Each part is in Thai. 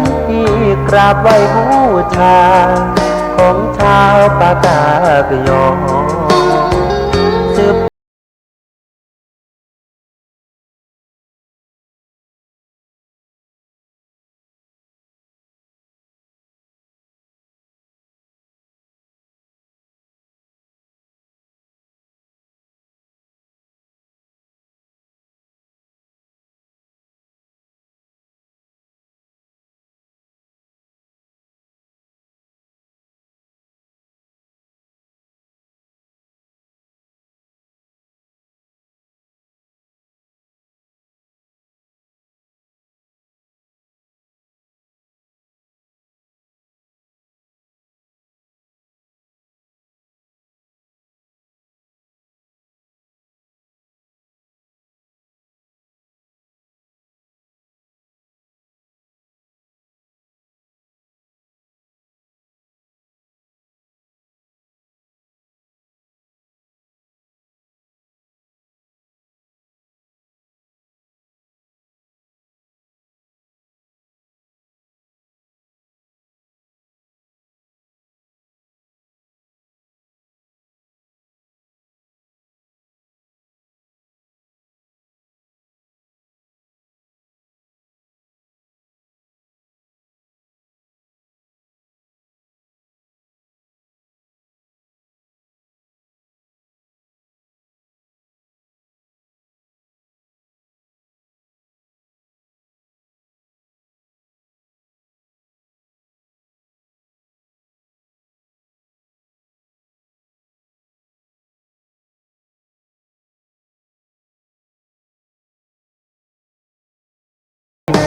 เป็นที่กราบไหว้บูชาของชาวปากากยอสืบ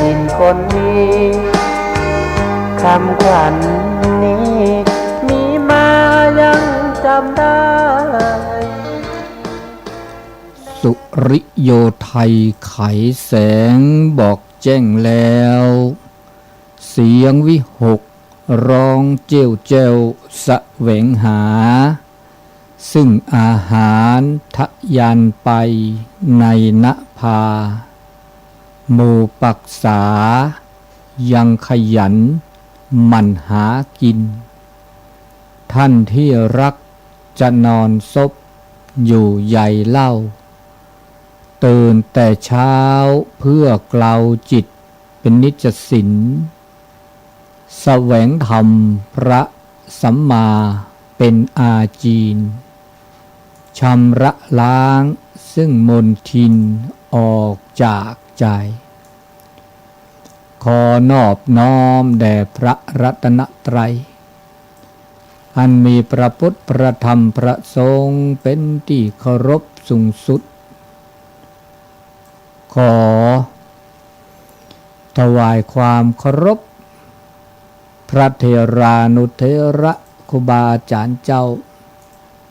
ดินคนนี้คำขวัญนี้มีมายังจำได้สุริโยไทยไขแสงบอกแจ้งแล้วเสียงวิหกร้องเจ้วเจ้วแสวงหาซึ่งอาหารทะยานไปในนภาหมู่ปักษายังขยันหมั่นหากินท่านที่รักจะนอนซบอยู่ใหญ่เล่าตื่นแต่เช้าเพื่อเกลาจิตเป็นนิจสินแสวงธรรมพระสัมมาเป็นอาจีนชำระล้างซึ่งมลทินออกจากใจขอนอบน้อมแด่พระรัตนตรัยอันมีพระพุทธพระธรรมพระสงฆ์เป็นที่เคารพสูงสุดขอถวายความเคารพพระเถรานุเถระครูบาอาจารย์เจ้า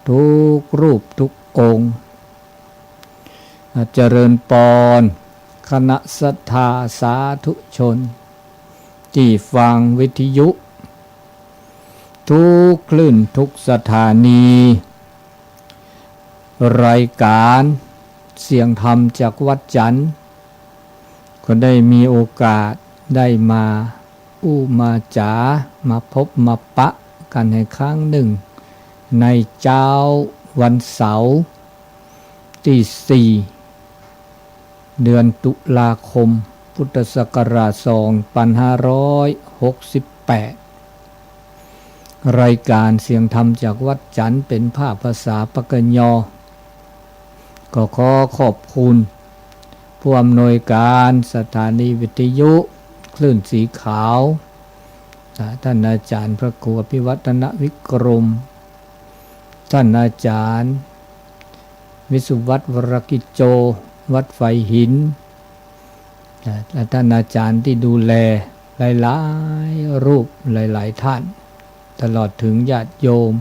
ทุกรูปทุกองค์เจริญปอนคณะศรัทธาสาธุชนที่ฟังวิทยุทุกคลื่นทุกสถานีรายการเสียงธรรมจากวัดจันทร์ก็ได้มีโอกาสได้มามาจ๋ามาพบมาปะกันในครั้งหนึ่งในเจ้าวันเสาร์ที่4เดือนตุลาคมพุทธศักราช2568รายการเสียงธรรมจากวัดจันทร์เป็นภาพภาษาปากยอก็ขอขอบคุณผู้อำนวยการสถานีวิทยุคลื่นสีขาวท่านอาจารย์พระครูอภิวัฒนวิกรมท่านอาจารย์วิสุวัฒน์วรกิจโจวัดไฟหินและท่านอาจารย์ที่ดูแลหลายๆรูปหลายๆท่านตลอดถึงญาติโยม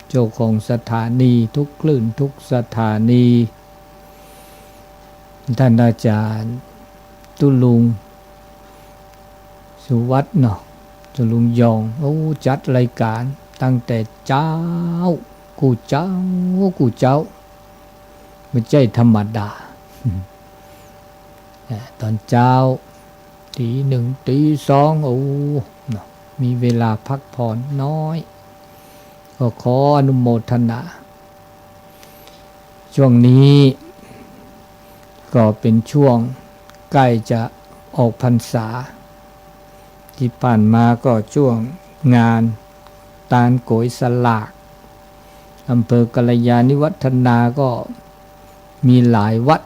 เจ้าของสถานีทุกคลื่นทุกสถานีท่านอาจารย์ตุลุงสุวัฒน์เนาะตุลุงยองจัดรายการตั้งแต่เจ้ากูเจ้าไม่ใช่ธรรมดาตอนเจ้า ตีหนึ่งตีสองโอ้เนาะมีเวลาพักผ่อนน้อยก็ขออนุโมทนาช่วงนี้ก็เป็นช่วงใกล้จะออกพรรษาที่ผ่านมาก็ช่วงงานตาลโกยสลากอำเภอกัลยาณิวัฒนาก็มีหลายวัด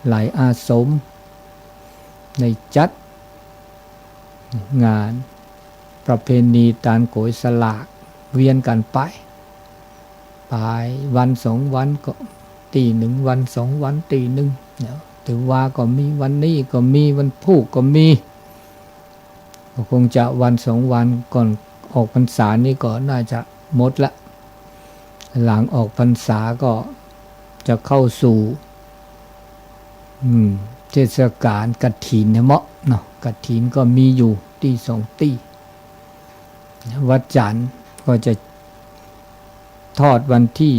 หลายอาสมในจัดงานประเพณีตาลโกยสลากเวียนกันไปวันสองวันก็ตีหนึ่งวันสองวันตีหนึ่งถือว่าก็มีวันนี้ก็มีวันพุธก็มีก็คงจะวันสองวันก่อนออกพรรษานี่ก็น่าจะหมดละหลังออกพรรษาก็จะเข้าสู่เทศกาลกฐินเนาะกฐินก็มีอยู่ตีสองตีวัดจันทร์ก็จะทอดวันที่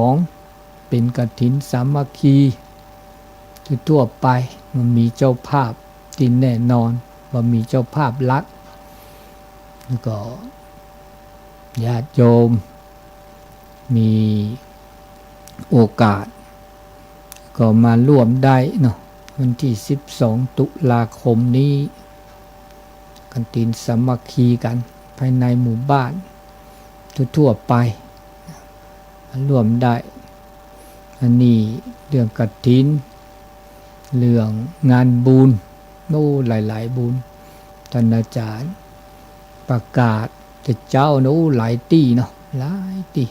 12เป็นกฐินสามัคคีทั่วไปมันมีเจ้าภาพที่แน่นอนว่ามีเจ้าภาพลักแล้วก็ญาติโยมมีโอกาสก็มาร่วมได้เนาะวันที่12ตุลาคมนี้กฐินสามัคคีกันภายในหมู่บ้านทั่วไปร่วมได้อันนี้เรื่องกฐินเรื่องงานบุญหลายๆบุญท่านอาจารย์ประกาศแต่เจ้าหลายตีเนาะหลายตี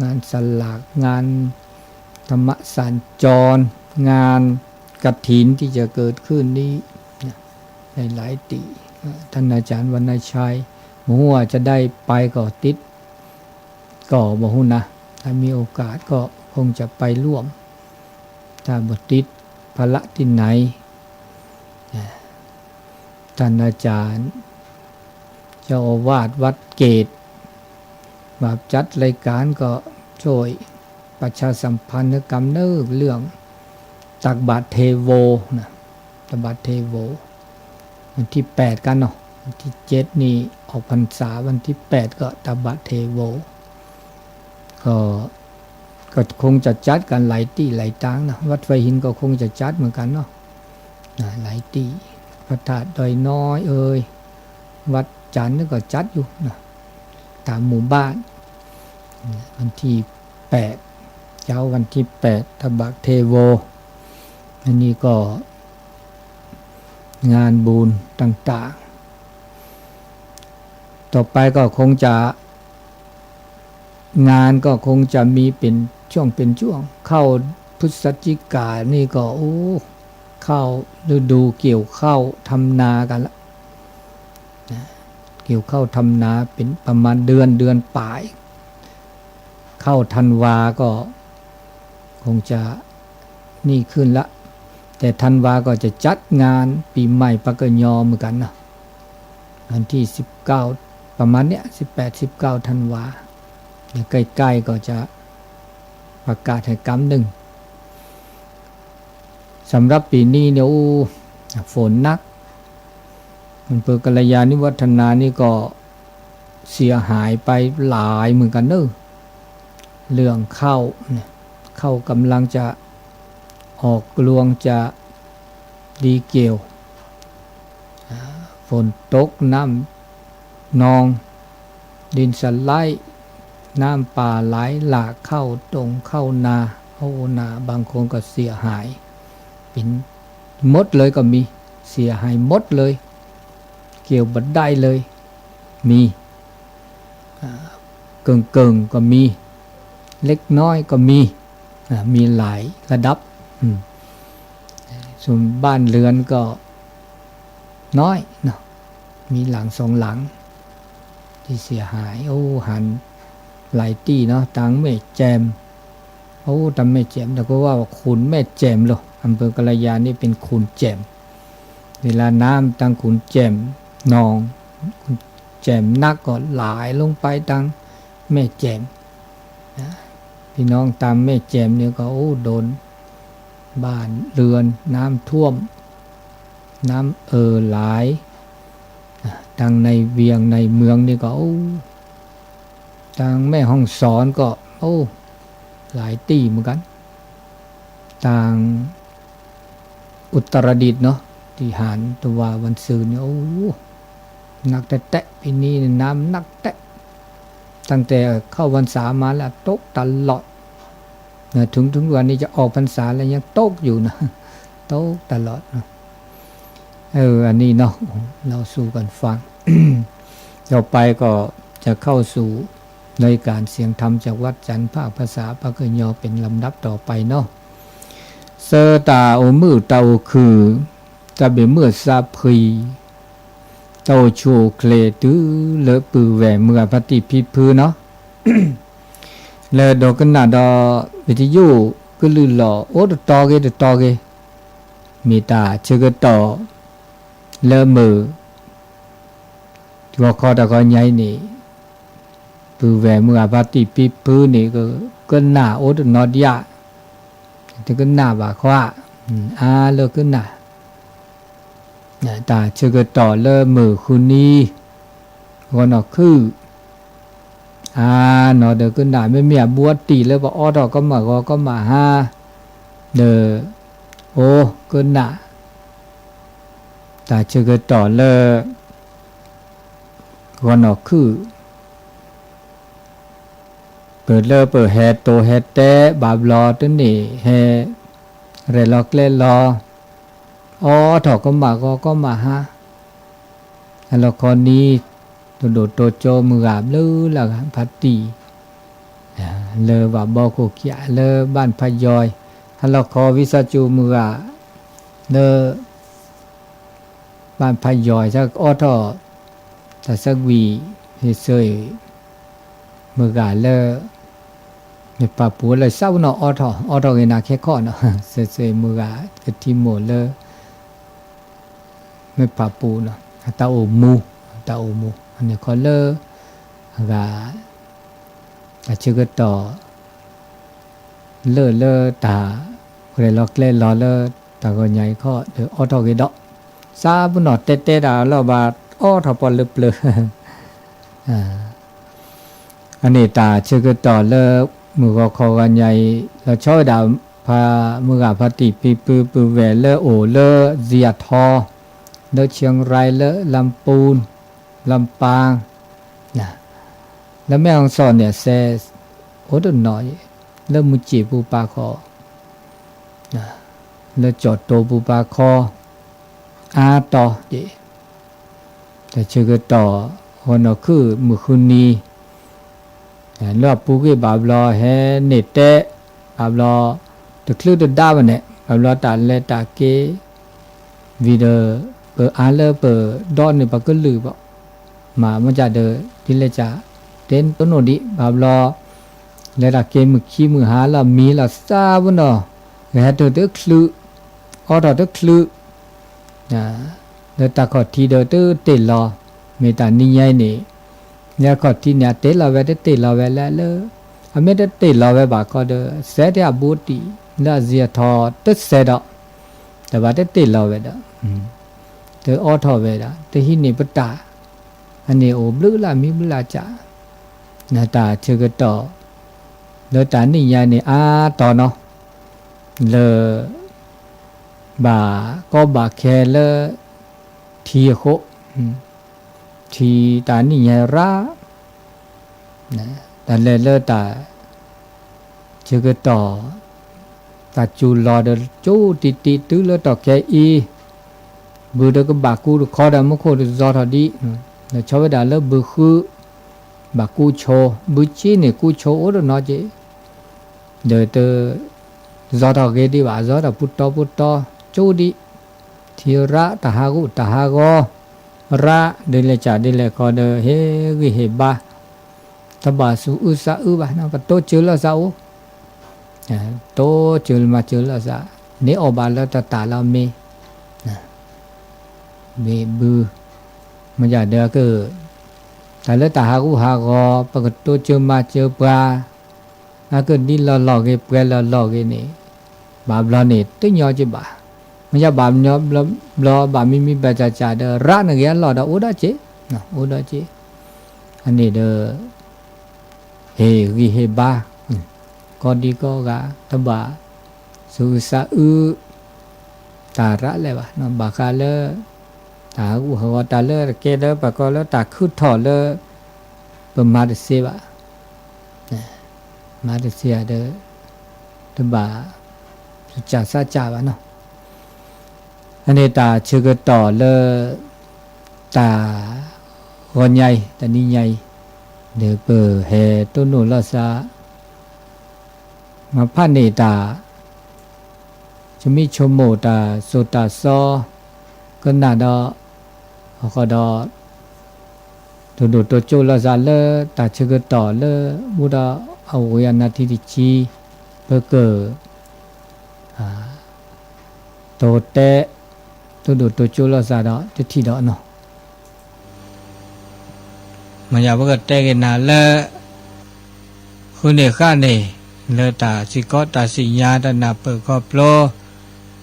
งานสลากงานธรรมสัญจรงานกฐินที่จะเกิดขึ้นนี้หลายตีท่านอาจารย์วรรณชัยหมู่ว่าจะได้ไปก็ติดก็บ่ฮู้นะถ้ามีโอกาสก็คงจะไปร่วมถ้าบ่ติดภาระที่ไหนท่านอาจารย์เจ้าอาวาสวัดเกตมาจัดรายการก็ช่วยประชาสัมพันธ์กำเนิดเรื่องตักบาตรเทโวนะตักบาตรเทโววันที่8กันเนาะวันที่7นี่ออกพรรษาวันที่8ก็ตักบาตรเทโวก็คงจะจัดกันหลายที่หลายทางนะวัดไฟหินก็คงจะจัดเหมือนกันเนาะหลายที่พระธาตุดอยน้อยวัดจันทร์ก็จัดอยู่นะตามหมู่บ้านวันที่8เช้าวันที่8ตักบาตรเทโวอันนี้ก็งานบุญต่างๆต่อไปก็คงจะงานก็คงจะมีเป็นช่วงเข้าพฤศจิกายนนี่ก็เข้าฤดูเกี่ยวข้าวทำนากันละเกี่ยวข้าวทำนาเป็นประมาณเดือนปลายเข้าธันวาก็คงจะนี่ขึ้นละแต่ธันวาก็จะจัดงานปีใหม่ปะกะยอเหมือนกันนะวันที่19ประมาณเนี้ย18-19ธันวาใกล้ๆก็จะประกาศให้กำหนึ่งสำหรับปีนี้เนี่ยฝนนักอำเภอกัลยาณิวัฒนานี่ก็เสียหายไปหลายเหมือนกันเนอะเรื่องเข้ากำลังจะออกรวงจะดีเกี่ยวฝนตกน้ำนองดินสไลด์น้ำป่าไหลหลากเข้าตรงเข้านาบางคนก็เสียหายเป็นมดเลยก็มีเสียหายมดเลยเกี่ยวบัดได้เลยมีเกิงก็มีเล็กน้อยก็มีหลายระดับส่วนบ้านเรือนก็น้อยเนาะมีหลัง2หลังที่เสียหายหันหลายที่เนาะตังแม่แจมทำแม่แจมแต่ก็ว่าขุนแม่แจมหรออำเภอกัลยานี่เป็นขุนแจมเวลาน้ำตังขุนแจมนองแจมนักก็ไหลลงไปตังแม่แจมพี่น้องตามแม่แจมเนี่ยก็โดนบ้านเรือนน้ำท่วม น้ำหลายดังในเวียงในเมืองนี่ก็ทางแม่ห้องสอนก็หลายตีเหมือนกันทางอุตรดิตถ์เนาะที่หารตัววันซืนเนี่ยนักแตะปีนี้น้ำนักแตะตั้งแต่เข้าพรรษามาแล้วตกตลอดถึงวันนี้จะออกพรรษาแล้วยังตกอยู่นะตกตลอดนะอันนี้เนาะเราสู่กันฟัง ต่อไปก็จะเข้าสู่ในการเสียงธรรมจากวัดจันทร์ภาคภาษาปากยอเป็นลำดับต่อไปเนาะเสตาโอมือเตาคือจะเป็นเมื่อซาพรีเตาโชเคลตื้อเลอปือแหวเมื่อปฏิพิพือเนาะ เลอดอกกันนาดอวิทยุก็ลือหล่อตอเกมีตาเชกต่อเลอมือที่ว่าคอตะกอใหญ่นี่ปือแหวเมื่อปฏิพิพือนี่ก็หน้านอดยะแต่ก็หน้าบ่าขวาเลอก็หน้าตาเชกต่อเลอมือคุณนี้วันออกคือนอเดอก็หน้าไม่มีบัวตีเลยว่าดอกก็มาหาเดอก็หน้าตาเชกต่อเลอวันออกคือเปิดแฮโตแฮเตบาบลอตัวนี้แฮเรลอกเล่ลอถอกก็มาฮะแล้วคนนี้ตัวโดดโตโจมือกาบลือละพัตตีเลอว่าบอกโคเกียเลอบ้านพยอยฮัลโหลคอวิสจูมือกาเลอบ้านพยอยสักทอแต่สักวีเสยมือกาเลอในป่าปูเลยเศร้าเนาะอทอเกนาแค่ข้อเนาะเสยมือกากะทิโมเลอไม่ป่าปูเนาะตาโอมูอันนี้ก็เลอกาชื่อก็ต่อเลอตาเรล็อกเล่ลอเลอตาก็ใหญ่ข้อเดอทอเกดอซาบุนอเตดาแล้วบาทอปอลึบเลยอันนี้ตาชื่อก็ต่อเลอมือก็คอกันใหญ่แล้วช่วยดาวพามือกาพติปีปือแหวเลอเลอเสียทอเลอเชียงรายเลอลำปูนลำปางนะแล้วแม่ของสอนเนี่ยเซดน้อยเลอมุจิปูปาคอนะเลอจอดโตปูปาคอต่อแต่ชื่อก็ต่อคนก็คือมือคุณนีรอบปูกีบาบลอแฮเนตเตบาบลอตะคลือดาวันเนี่ยบาบลอตาเลตาเกวีเดเลดอนเนี่ยปะก็ลือบ่มามันจะเดดิเลจะเต้นต้นโนดิบาบลอเลตาเกมือขี้มือหาละมีละซาบุนเนาะแฮตตะคลือตะคลือเลตาขอทีเดตเตลอเมตานิยัยนี่เนี่ยขอที่เนี่ยเตลาเวเตลาเวแล้วเลอเมเตลาเวบาก็เดเสดะบูติละเสียทอตึเสดะแต่ว่าเตลาเวดะเตทอเวดะเตหินิปตาอันนี้โอบลึละมีบลาจานาตาเชกต่อเลตานิยานี่ต่อเนาะเลบาก็บาแคเลทีโคทีตานี่ยรานะแต่เลตาเชกต่อตาจูลอเดจูติตื้อเลต่อแกบูดก็บากูคอดามโคดจอทอดีแล้วชาวดาเลบุคือบากูโชบุชีเนี่ยกูโชโอดนอเจเดเตจอทอเกดีว่าจอทอพุตโตจูดีทีระตาฮากุตาฮากอระเดเลจาเดเลคอเดเฮวิเฮบาตบาสุอุสะอุบานะปะโตเจลซาโอโตเจลมาเจลซาเนอบาลตาลาเมเบบูมันจะเดือก็แต่ละตาหากูหากอปกติเจอมาเจอปลาแล้วก็นี่เราหลอกเก็บแกเราหลอกเก็บนี่บาปเราเนี่ยตึ้งยอจิบ่า มันจะบามยอบรอบามีบาจ่าเดอระนักยันหลอดโอดาเจนะโอดาเจอันนี้เดอเฮริเฮบาก็ดีก็กะตบะสุสะตาระเลยว่ะเนาะบาคาเลตาอุหวตาเลเกเลปะก็เลตาคือถอเลปมาดเสวะมาดเสียเดอตบะสุจาสะจาวะเนาะอันนี้ตาชื่อก็ต่อเลตาหัวใหญ่ตานี้ใหญ่เดี๋ยวเปิดแห่ต้นนูลซามาพันเนตาจะมีชมโมตาโซตาซอก็น่าดอก็ดอตัวตัวโจลซาเลตาชื่อก็ต่อเลบุดาเอาเวียนาทีดิจีเพื่อเกิดโตเตตัวโจลซาดอจะที่ดอเนาะมันอยากว่าเตกันนาเลคุณเด็กข้าเนี่ยเลตาสิกอตาสิญาตนาเปิดครอบโล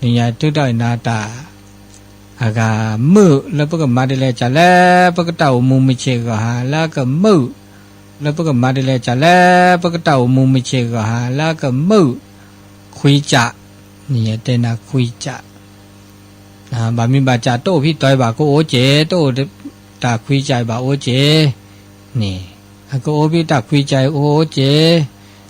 นี่ยทุกดอยนาตาอากามือแล้วพวกมาดิเลจะแล้วพวกเต่ามุมไม่เชก็หาแล้วก็มือแล้วพวกมาดิเลจะแล้วพวกเต่ามุมไม่เชก็หาแล้วก็มือคุยจะนี่เตนาคุยจะบามีบาจาโตพี่ต่อยบาก็โอเจโตตาคุยใจบาโอเจนี่ก็โอพี่ตาคุยใจโอเจ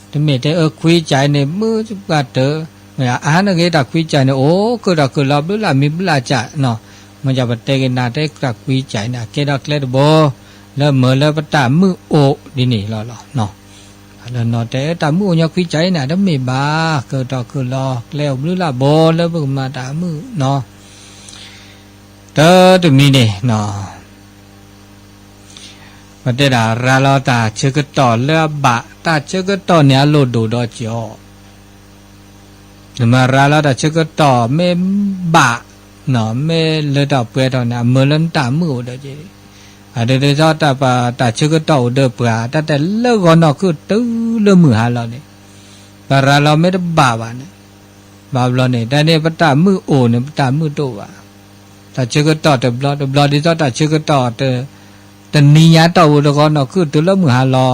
แต่เมื่อแต่คุยใจในมือจุกาเตอเนี่ยอาหารเงี้ยตาคุยใจเนี่ยโอ้ก็เราคือเราบุลามีบุลาจะเนาะมันจะบัดเตกันนาได้ตาคุยใจนะเกดักเล็ดโบแล้วเมื่อแล้วปตามือโอดีนี่รอเนาะแล้วนอแต่ตามือเนี่ยคุยใจน่ะถ้าไม่บาก็เราคือรอแล้วบุลาโบแล้วพวกมาตามือเนาะเตอตัวมีเนี่ยเนาะมันได้ด่าราลอตาเชื่อก็ต่อเลือบะตาเชื่อก็ต่อเนี่ยโลดูดอจ่อมาราลอตาเชื่อก็ต่อไม่บะเนาะไม่เลือดอเปลือยตอนน่ะเมื่อเล่นตามือเด้อจีเดี๋ยวตาปะตาเชื่อก็ต่อเด้อเปลือยแต่เลิกก่อนเนาะคือตื้อเลือมือหาเราเนี่ยปาราเราไม่ได้บาบะเนี่ยบาบเราเนี่ยแต่เนี่ยปตามือโอเนี่ยปตามือโตวะตาเชื่อก็ต่อแต่บลอดีตาเชื่อก็ต่อแต่นิยาต่อบุตรก็เนาะคือตัวเล่มือหาลอ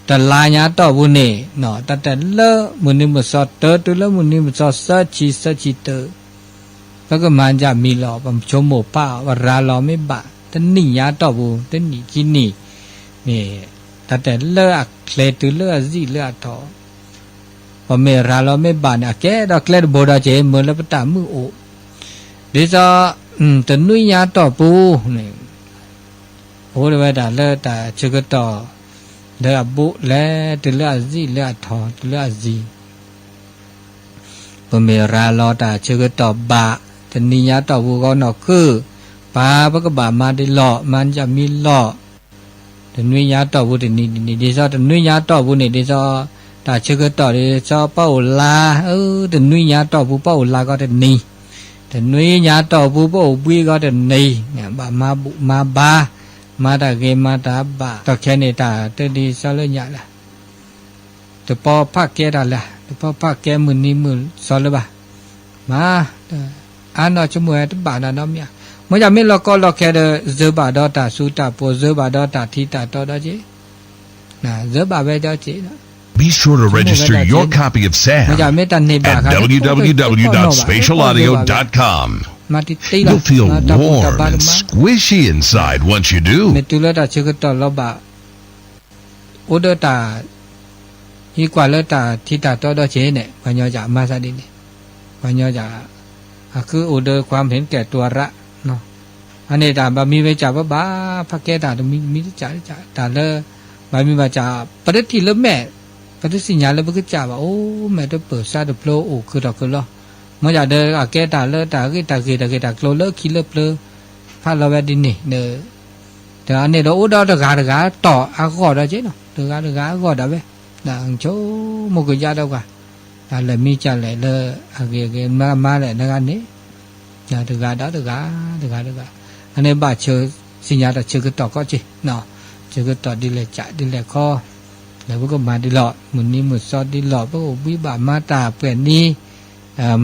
แต่ลายาต่อบุเนี่ยเนาะแต่เล่มือนี่มือสอดเตอตัวเล่มือนี่มือสอดสัจจิเตอแล้วก็มันจะมีหล่อผมชมโมป้าวราลอไม่บะแต่นิยาต่อบุแต่นี่กินนี่แต่เล่เคลตัวเล่จีเล่ทอพอเมราลอไม่บะเนี่ยแกดอกเคลดโบดาเจมือแล้วปตามือโอเดี๋ยวจะแต่นุยาต่อปูเนี่ยโอ้เดี๋ยวแต่เลือแต่เชื่อก็ต่อเดี๋ยวบุเล่ตัวเลือจีเลือทอตัวเลือจีพอเมราลอแต่เชื่อก็ต่อบะแต่นิยาต่อบุก็นอกคือปาพระกบามาได้หล่อมันจะมีหล่อแต่นุยาต่อบุแต่นี่เดี๋ยวแต่นุยาต่อบุเนี่ยเดี๋ยวแต่เชื่อก็ต่อเดี๋ยวเป้าลาแต่นุยาต่อบุเป้าลาก็แต่นี่แต่นุยาต่อบุเป้าบุยก็แต่นี่เนี่ยบามาบุมาบามาตาเกมาตาบะตะแค่นี้ตาเตดีซาลญะละตะปอพักแกดาละตะปอพักแกมือนี้มือซอลบะมาอันนอชมวยตะบานาน้อมยามันจะไม่ลอกก็ลอกแค่เดเซบาดอตาสุตาปอเซบาดอตาทิตาตอดาเจนะเซบาเวดาเจนะBe sure to register your copy of Sam at www.spatialaudio.com. You'll feel warm and squishy inside once you do. เมตุลตาเชกตอลบะโอเดตาอีกว่าเลตาทิตาตอดอเจเนี่ยปัญญาจะมาซะดิเนี่ยปัญญาจะคือโอเดความเห็นแก่ตัวระเนาะอันนี้ตาบะมีไว้จ่าบะพักแกตามีจ่าตาเลบะมีว่าจ่าปฏิทินเลแม่ปฏิสิญญาเลบ่คือจ่าว่าโอ้แม่ตะเปิดซาตะโปรโอคือดอกคือลอมันจะเดอแกตาเลตาคือตาโคลเลคิเลเปลพาเราไว้ดินี่เนแต่อันนี้เราโอดอตะกาต่ออะก็ได้เจเนาะตะกาก็ได้เว้ดังโชมกยาดอกว่าตาเลยมีจ่าเลยเลอะเกมาเลยนะกันนี่นะตะกาอันนี้บาเชอสิญญาตะเชอก็ต่อก็จิเนาะเชอก็ต่อดิเลยจ่าดิเลยคอแล้วก็มาดิหลอดมื้อนี้มื้อซอดดิหลอดบ่วิบามาตาเปลี่ยนนี้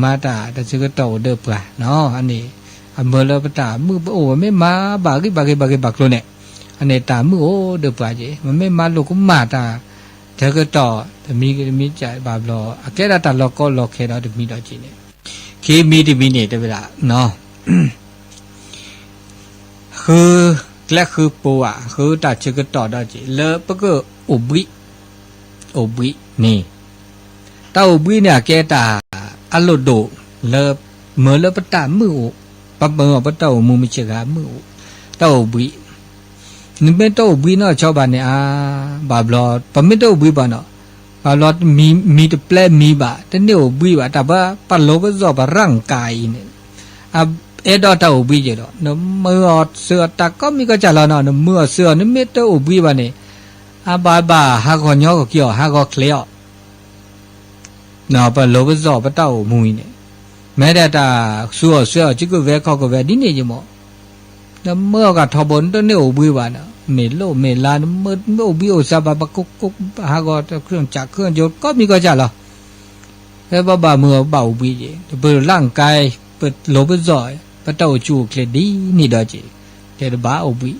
มาตาแต่ชื่อก็โตเดือบกว่าเนาะอันนี้เมื่อเราตามือโอ้ไม่มาบากิบาโลเนี่ยอันนี้ตามือโอ้เดือบกว่าจีมันไม่มาลูกก็มาตาเธอก็ต่อแต่มีใจบาบลอแกได้ตาล็อกก็ล็อกแค่เราจะมีดอกจีเนี่ยเคมีที่มีเนี่ยแต่เวลาเนาะคือและคือปูอ่ะคือตาชื่อก็ต่อดอกจีเลอะปก็อุบินี่ตาอุบิเนี่ยแกตาอโลโดเลอะเมื่อเลอะปตามือปะเมื่อปตามือไม่เชื่อมือตาอุบินี่เป็นตาอุบิเนาะชาวบ้านเนี่ยบาบลอปะไม่ตาอุบิบ้านเนาะบาบลอมีแต่แปลมีบะแต่เนี่ยอุบิบะแต่ว่าปะโลก็จอบร่างกายเนี่ยเอดอตาอุบิเจดอเนาะเมื่อเสือตาก็มีก็จะละเนาะเมื่อเสือนี่ไม่ตาอุบิบะเนี่ยบาหากอนยอก็เกี่ยวหากอเคลียเนาะปะโลก็จอบปะตาอุมุยเนี่ยแม้แต่ตาสัวจิก็เวข้อก็เวดิเนี่ยจิหมอแล้วเมื่อก็ทบนตัวเนี่ยอุบิบะเนาะเมโลเมลานเมื่ออุบิโอซาบะกุกหากอเครื่องจักรเครื่องยนต์ก็มีก็จะละแล้วบาเมื่อบ่าอุบิเจเปิดร่างกายเปิดโลบจ่อยปะเต้าจูเคลดีนี่ดอจิเดี๋ยวบาอุบิ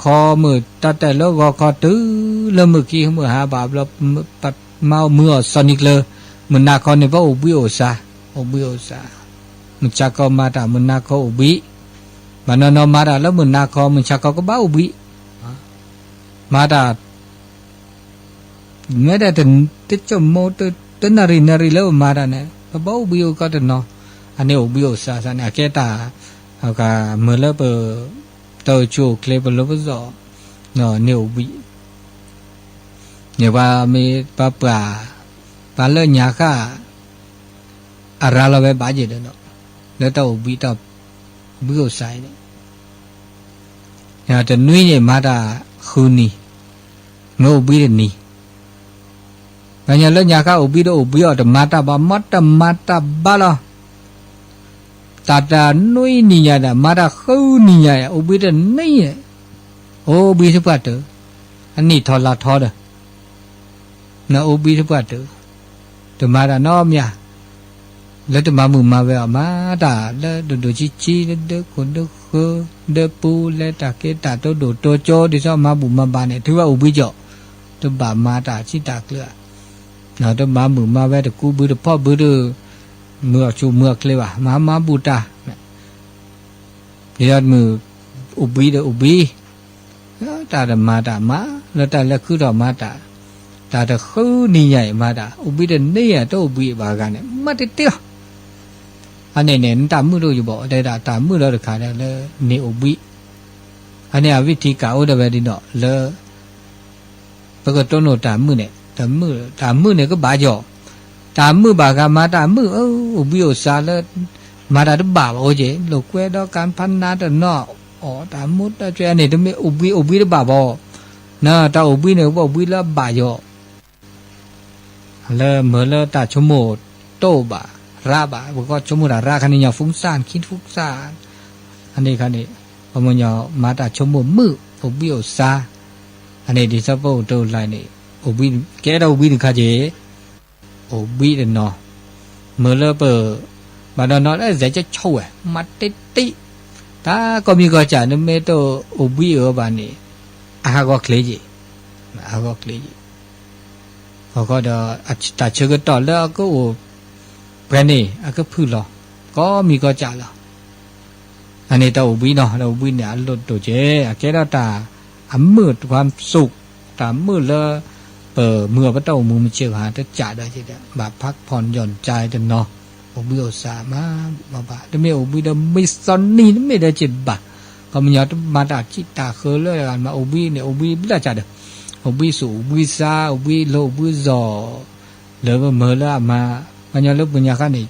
คอมือตัดแต่แล้วก็คอตื้อแล้วเมื่อกี้เมื่อหาบาปแล้วปัดเมาเมื่อซอนิกเลยมันนาคอเนี่ยว่าอุบิโอซามันชักก็มาตามันนาคออุบิมันนอนมาตาแล้วมันนาคอมันชักก็บ้าอุบิมาตาไม่ได้ถึงติดจมูกตัวนารีแล้วมาตาเนี่ยบ้าอุบิก็จะนออันนี้อุบิโอซาสันอาเกตาเอาก็เมื่อแล้วเปิดตัวจูเคลบลบจ่อเนาะเนี่ยอุบิเนี่ยว่ามีปลาเลื่อนยาค่าอะไรเราไปบ้าเจเดเนาะแล้วตัวอุบิตัวบิโอไซเนี่ยเนี่ยจะนุ่ยเนี่ยมาตาคืนนี้เมื่ออุบิเดนี่แต่เนี่ยเลื่อนยาค่าอุบิเอาแต่มาตาบ้าละตานุ่ยนี่ยาดามาตาคืนนี่ยาอุบิเดนี่โอบิสปัตเตอร์อันนี้ทอละทอเด้อนะอุบิสปัตเตอร์แต่มาตาน้อมยาแล้วจะมามือมาเวลมาตาแล้วดูจีแล้วคนเดปูแล้วตาเกตาตัวโจดิซอมาบุมาบานเนี่ยถือว่าอุบิจ่อตัวบามาตาชิตาเกลือเนาะตัวมามือมาเวลกูบือพ่อบือเมื่อชูเมื่อเคลวะมาบูตาเดี๋ยวมืออุบิตามาตามาแล้วตาแล้วคือดอกมาตาคือนี่ใหญ่มาตาอุบิเดนี่อ่ะตัวอุบิบากันเนี่ยมาติเตียวอันนี้เนี่ยตามมือเราอยู่บ่ได้ตามมือเราจะขายได้เลยนี่อุบิอันนี้วิธีการอุดเวดิเนาะเลยปกติต้นโนตามมือเนี่ยตามมือเนี่ยก็บาจ่อตามมือบากามาตามมืออุบิโอซาเลยมาตาตัวบาโอเจโลกเวดการพันนาตัวเนาะอ๋อตามมุดตัวเจนี่ตัวไม่อุบิตัวบาบ่นะตาอุบิเนี่ยว่าอุบิแล้วบาจ่อเลยเมื่อเลยตาชั่วโมงโตบาราบะบอกว่าชั่วโมงราคันนี้ยาฟุ้งซ่านคิดฟุ้งซ่านอันนี้คันนี้พอมันยามาตาชั่วโมงมืออุบิโอซาอันนี้ดิสโปตัวไลน์นี่อุบิแกเราอุบิถึงข้าเจอุบิเดนเนาะเมื่อเลยเปิดมาดอนนอแล้วจะช่วยมาติตาก็มีก็จ่ายนึกไม่ตัวอุบิเออบานี่อาก็เคลียเขาก็เดอตาเชื่อก็ต่อแล้วก็แปรนี่ก็พูดหรอก็มีก็จ่ายหรออันนี้ตัวอุบิเนาะเราอุบิเนี่ยลดตัวเจ๊แค่ตามืดความสุขตามืดแล้วเมื่อพระเต้ามือมันเชื่อหาจะจ่ายได้ทีเดียวแบบพักผ่อนหย่อนใจแต่เนาะอุบิโอซามาบาแต่ไม่อุบิเดไม่ซอนนี่ไม่ได้จิตบะก็มันยอดมาตาจิตตาเคยเลยกันมาอุบิเนี่ยอุบิไม่ได้จ่ายเด้ออุบิสูอุบิซาอุบิโลอุบิซอแล้วเมื่อละมามันยอดลูกปัญญาขันนี่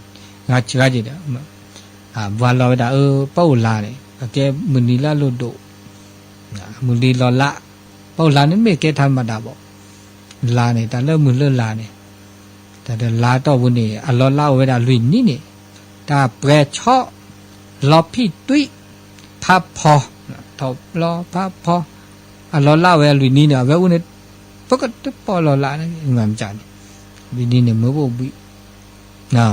งาชิกาจิเด้อวันเราได้เป้าลาเนี่ยแกมือนีละโลโดมือนีลอละเป้าลานี่ไม่แกทำมาดาบอกลาเนี่ยแต่เริ่มมือเริ่มลาเนี่ยแต่เดี๋ยวลาต่อวันนี้อัลลอฮ์เล่าไว้ได้ลุยนี่เนี่ยตาแปรชอลอพี่ตุ้ยพับพอทบลอพับพออัลลอฮ์เล่าไว้ลุยนี่เนี่ยเว้ยวันนี้ปกติพอลอละนี่งามจันลุยนี่เนี่ยมือบุบินะ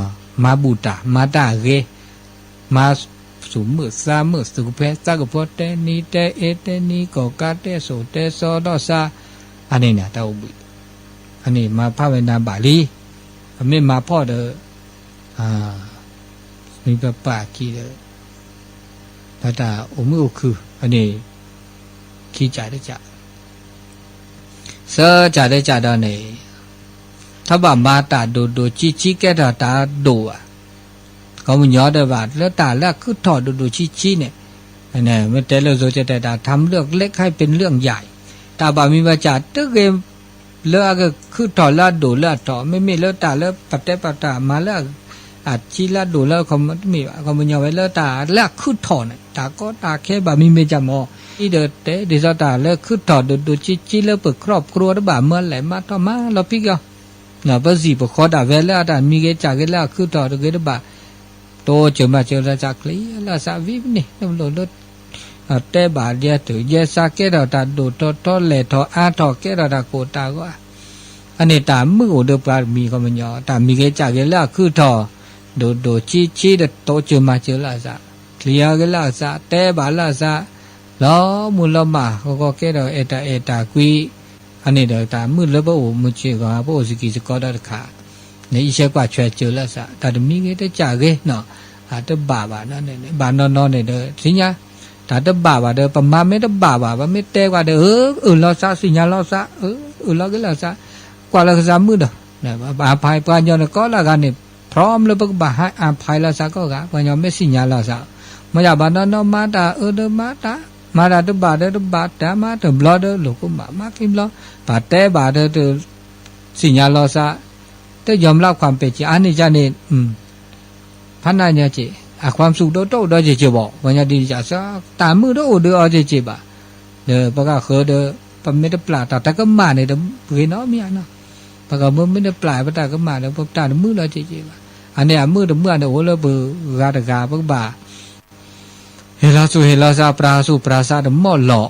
มาบูตามาตาเกมาสุมือซามือสุเพซากพอเตนีเตเอเตนีก็กาเตโสเตโซดอซาอันนี้เนี่ยตาอุบิอันนี้มาภาวนาบาลีไม่มาพ่อเด้อมีปะปากีเด้อพระตาอมือคืออันนี้ขี้จ่าได้จ่าเสจ่าได้จ่าดอนนี่ถ้าบ่มาตาดูชี้แกตาตาดูอ่ะก็มันย้อนได้ว่าแล้วตาแล้วคือถอดดูชี้เนี่ยเนี่ยมันแต่เราจะแต่ตาทำเรื่องเล็กให้เป็นเรื่องใหญ่ตาบ่มีว่าจ่าตึกเกมเลือกก็คือถอดละดูละถอไม่มีแล้วตาแล้วปัดแต่ปัดตามาแล้วอาจชี้ละดูแล้วเขาไม่มีเขามันย้อนไว้แล้วตาแล้วคือถอดตาก็ตาแค่บ่มีไม่จำอ๋อที่เดินเตะดิสตาแล้วคือถอดดูชี้แล้วเปิดครอบครัวแล้วบ่เมื่อไหร่มาต่อมาเราพิกเอาเนี่ยภาษีปกครองด่าเวลาด่ามีเกจ่าเกล้าคือต่อตัวเกล้าบ่าโตเจอมาเจอราจากลีแล้วสาวิบนี่น้ำหล่นรถเตะบ่าเดียถือเยสาเกล้าด่าดูทอเล่ทออาทอเกล้าด่าโกตาก็อันนี้ตามมือโอเดปามีก็มันย่อตามมีเกจ่าเกล้าคือทอดูชี้เดโตเจอมาเจอลาซาเคลียเกล้าซาเตะบ่าลาซาล้อมุลมาก็เกล้าเอตากุยอันนี้เดี๋ยวตามือแล้วบ่มุจิก็บ่สกิสกอดขาในอีเชกว่าช่วยเจอแล้วซะแต่มีเกตจ่าเกเนาะอาตบ่านั่นเนี่ยบ่านอนเนี่ยเด้อสิญาแต่ตบ่าเด้อประมาณไม่ตบ่าว่าไม่เตกว่าเด้อเราซะสิญาเราซะเราก็แล้วซะกว่าละซะมือเด้อเนี่ยบ่าภายปานยอนก็ละกันนี่พร้อมแล้วบ่บ่ให้อาภายละซะก็กะปานยอนไม่สิญาละซะมายาบ่านอนมาตาเด้อมาตามาดาตบ่าเด้อบ่าตามาตบลอเด้อลูกก็มากิมลอบาแต่บาเด้อสิญาลอซะแต่ยอมรับความเป็นจริงอันนี้จะนี่พันนาเนี่ยจิความสุขโตๆจิบ่วันนี้ดีจะซะตามมือโตเด้อจิบ่เด้อปะกะเขอเด้อปะไม่ได้ปลาตาก็มาเนี่ยเด้อเพิ่นเนาะมีอันเนาะปะกะมือไม่ได้ปลาปะตาก็มาเด้อปะตามือแล้วจิบ่อันนี้มือเด้อเนี่ยโหแล้วเบอกาตกาปะบ่าเฮลาซาปราสุปราซาเด้อหม้อหลอ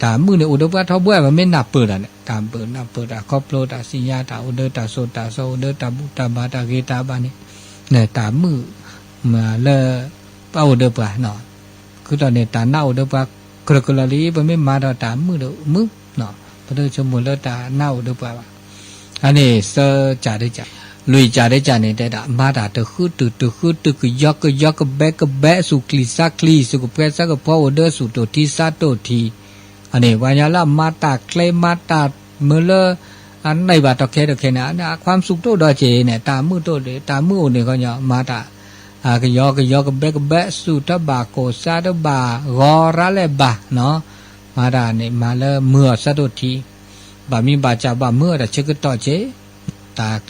ตามือเนี่ยอุดมว่าท้อบ้วยมันไม่นับเปิดอ่ะเนี่ยตามเปิดนับเปิดอ่ะครอบโลตาสิญญาตาอุดตาโซตาโซอุดตาบุตาบาตาเกตาบานี่เนี่ยตามือมาเลยเป้าอุดปะเนาะคือตอนนี้ตาเน่าอุดปะกระกระลีมันไม่มาตามือเด้อมือเนาะพอเด้อชมแล้วตาเน่าอุดปะอันนี้เซจ่าได้จ่าลุยจ่าได้จ่าเนี่ยแต่ตามาตาตะคือตึกยอกแบะสุคลีซักลีสุกเพซักพออุดสุโตทีซาโตทีอันนี้วายาละมาตาเคลมาตาเมื่อเลอันในบาตะเคนะความสุขโตดอเจเนี่ยตามือโตเลยตามือเนี่ยก็เนี่ยมาตาก็ยอกแบะสุตบาโกซาตบากอระเลบาเนาะมาตาเนี่ยมาเลเมื่อสะดุทีบามีบาจาบาเมื่อแต่เชกต่อเจตาเค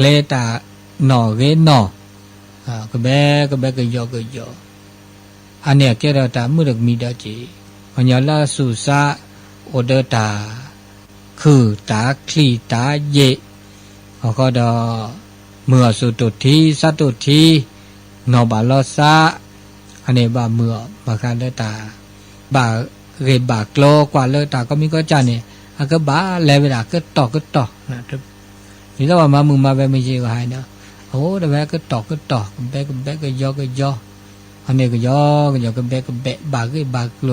ลตาหนอเกหนอก็แบก็ยอกอันเนี่ยแกเราตามือเด็กมีดอเจปัญญาลาสุสาโอเดตาคือตาคลีตาเยเขาก็ดอเมื่อสุตุทีสัตุทีนอบาลอซาอันนี้บาเมื่อบาการเลตาบาเรบาโกลกว่าเลตาก็มีก็จานเนี่ยก็บาเลเวลาก็ต่อนะนี่แล้วว่ามามึงมาแบบไม่ใช่ว่าให้เนาะโอ้แต่แบบก็ต่อแบก็ยออันนี้ก็ยอก็แบบาก็บาโกล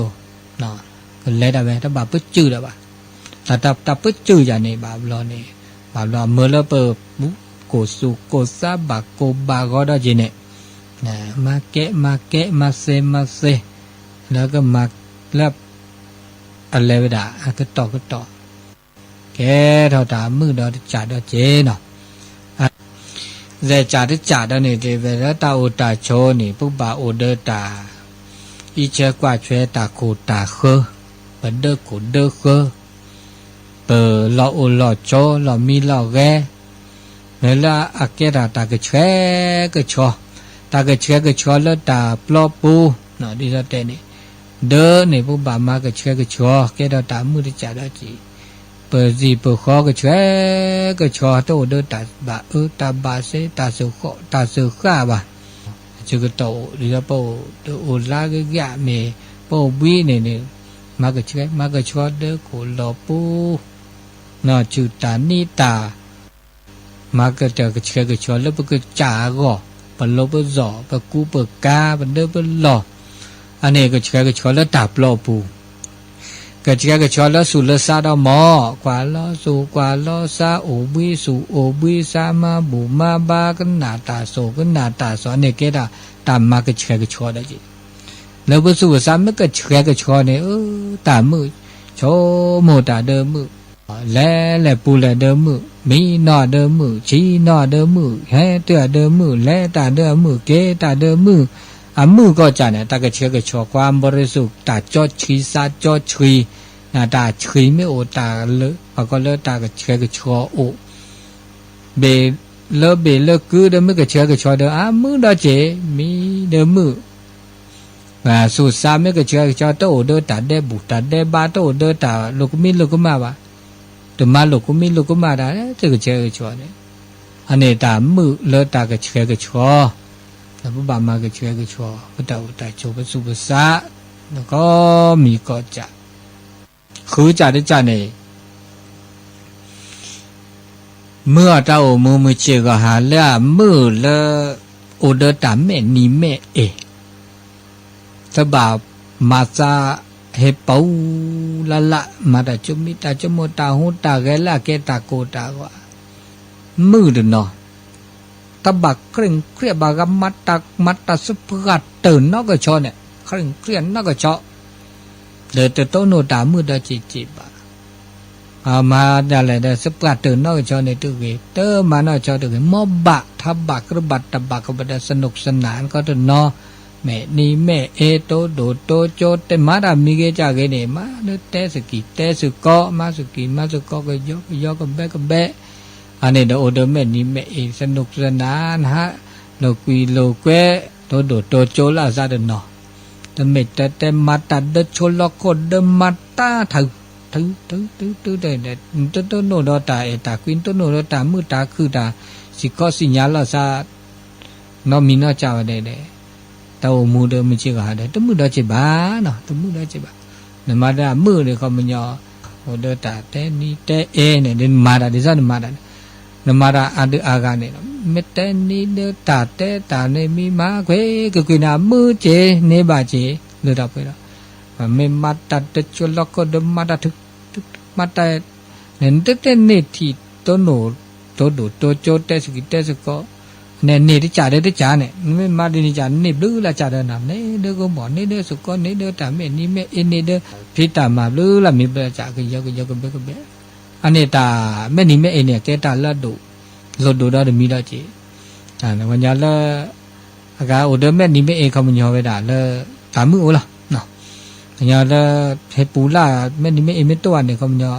เนาะก็เลยได้แบบถ้าบาปึ๊ดจืดแล้วบ่ตาปึ๊ดจืดอย่างนี้บาลอนี่บาลอเมื่อแล้วเปิดบุโกสุโกซาบาโกบาก็ได้จีเนี่ยนะมาเกะมาเซแล้วก็มาแล้วอะไรไปด่าก็ต่อแกเท่าตามือดอจ่าดอเจเนาะเจจ่าดอนี่เดเวลตาโอตาโชนี่ปุ๊บบาโอเดตาอีเชกว่าช่วยตาโคตาเคเปิดเด้อโคเด้อเคเปิดลอโอลอโจลอมีลอแกเวลาอาเกราตากระเชกระชอตากระเชกระชอแล้วตาปลอปูเนาะดิซะเตนี่เด้อนี่ปุ๊บบามากระเชกระชอแกดอตามือได้จ่าดอจีเปิดจีเปิดคอกระเชกระชอโตเด้อตาบาตาบาเซตาเสือขอตาเสือข้าบ่จะก็โตดิซะโปโอลาก็ยะเมโปวีนี่มากระเชกมากระชอเด้อโคลอปูเนาะจุตานิตา มาก็จะก็เชื่อก็ชวนแล้วก็จ่าก็ปลบจ่อปกูปกาปเดปหล่ออันนี้ก็เชื่อก็ชวนแล้วตับหล่อปูก็เชื่อก็ชวนแล้วสุลซาดอมอกว่าล้อสู่กว่าล้อซาโอบิสู่โอบิซามาบุมาบากันนาตาโซกันนาตาโซอันนี้ก็ได้ตามมาก็เชื่อก็ชวนได้จีแล้วก็สู่ซาไม่ก็เชื่อก็ชวนเนี่ยตามมือโชโมตาเดิมมือและปูและเดิมมือมีนอเดิมมือชีนอเดิมมือแฮ่เตือเดิมมือและตาเดิมมือเกตาเดิมมือมือก็จะเนี่ยตากระเชือกระชอความบริสุทธิ์ตาจอดชีซาจอดชีตาชีไม่โอตาเลอะก็เลตากระเชือกระชอโอเบเลคือเดิมมือกระเชือกระชอเดิมมือดอเจมีเดิมมือสุดสามไม่กระเชือกระชอโตเดินตาเดบุตาเดบาโตเดินตาลูกมีลูกมาบ้าแต่มาลูกมีลูกมาได้จะกระเชือกระชอเนี่ยอันนี้ตามือเลตากระเชือกระชอแต่พระบามาก็เชื่อก็ชัวพระเจ้าแต่โชว์สุภาษาแล้วก็มีก็จะคือจะได้จะเนี่ยเมื่อเจ้ามือเชื่อก็หาแล้วมือละโอเดอร์ตามแม่นีแม่สบามาซาเฮปาละมาแต่จุมิตาจมตาหูตาแกละแกตาโกตากว่ามือเดนเนาะตบักเคร่งเครียดบากมัตตาสุภกัดตื่นนอกก็ชอเนี่ยเคร่งเครียดนอกก็ชอเดินแต่โตโนตามือดาจีบมาอะไรเดินสุภกัดตื่นนอกก็ชอในตัวเกเตอมานอกชอตัวเกมอบะทับบักระบัดตบักก็บัดสนุกสนานก็ตัวนอแม่นี่แม่โตโดโตโจแต่มาดามีเกจ่าเกเนี่ยมาเนเตสกีเตสก็มาสกีมาสก็ก็ยกก็แบะอันนี้เดอโอเดอร์แม่นี่แม่สนุกสนานฮะโลกุยโลเกโตโดโตโจลาซาเดนอแต่เมตแต่มาตัดเดชลโคเดมาตาถือเดโตโนโดตาตาควินโตโนโดตามือตาคือตาสิก็สิญาลาซานอมีนอจาวเดตามูเดมิจิกาเดตมือดาจิบาเนาะตมือดาจิบานมาดามือเนี่ยเขามันยอโอเดตาเตนี่เตเนี่ยเดนมาดาดิซานมาดานมาราอันเดอากาเนี่ยเมตเตนีเดตาเตตาเนมีมาเควกกุยนามือเจเนบาเจเลดาไปละเมมาตัดเดชลก็เดมาตัดทึกมาตัดเนตเตเนทีโตโนโตโดโตโจเตสกิเตสก็เนเนที่จ่าเดที่จ่าเนี่ยเมมาดีนี่จ่าเนบลูละจ่าเดนามเนเดก็บอกเนเดสก็เนเดตาเมนี่เมเนเดพิตามาบลูละมีเบจ่าก็ยกเบอันนี้ตาแม่นี่แม่เนี่ยแกตาละดูได้มีละจีวันยาละอากาโอเดแม่นี่แม่เขามันยอไปด่าละตามือโอละเนาะวันยาละเฮปูล่าแม่นี่แม่ไม่ตัวเนี่ยเขามันยอ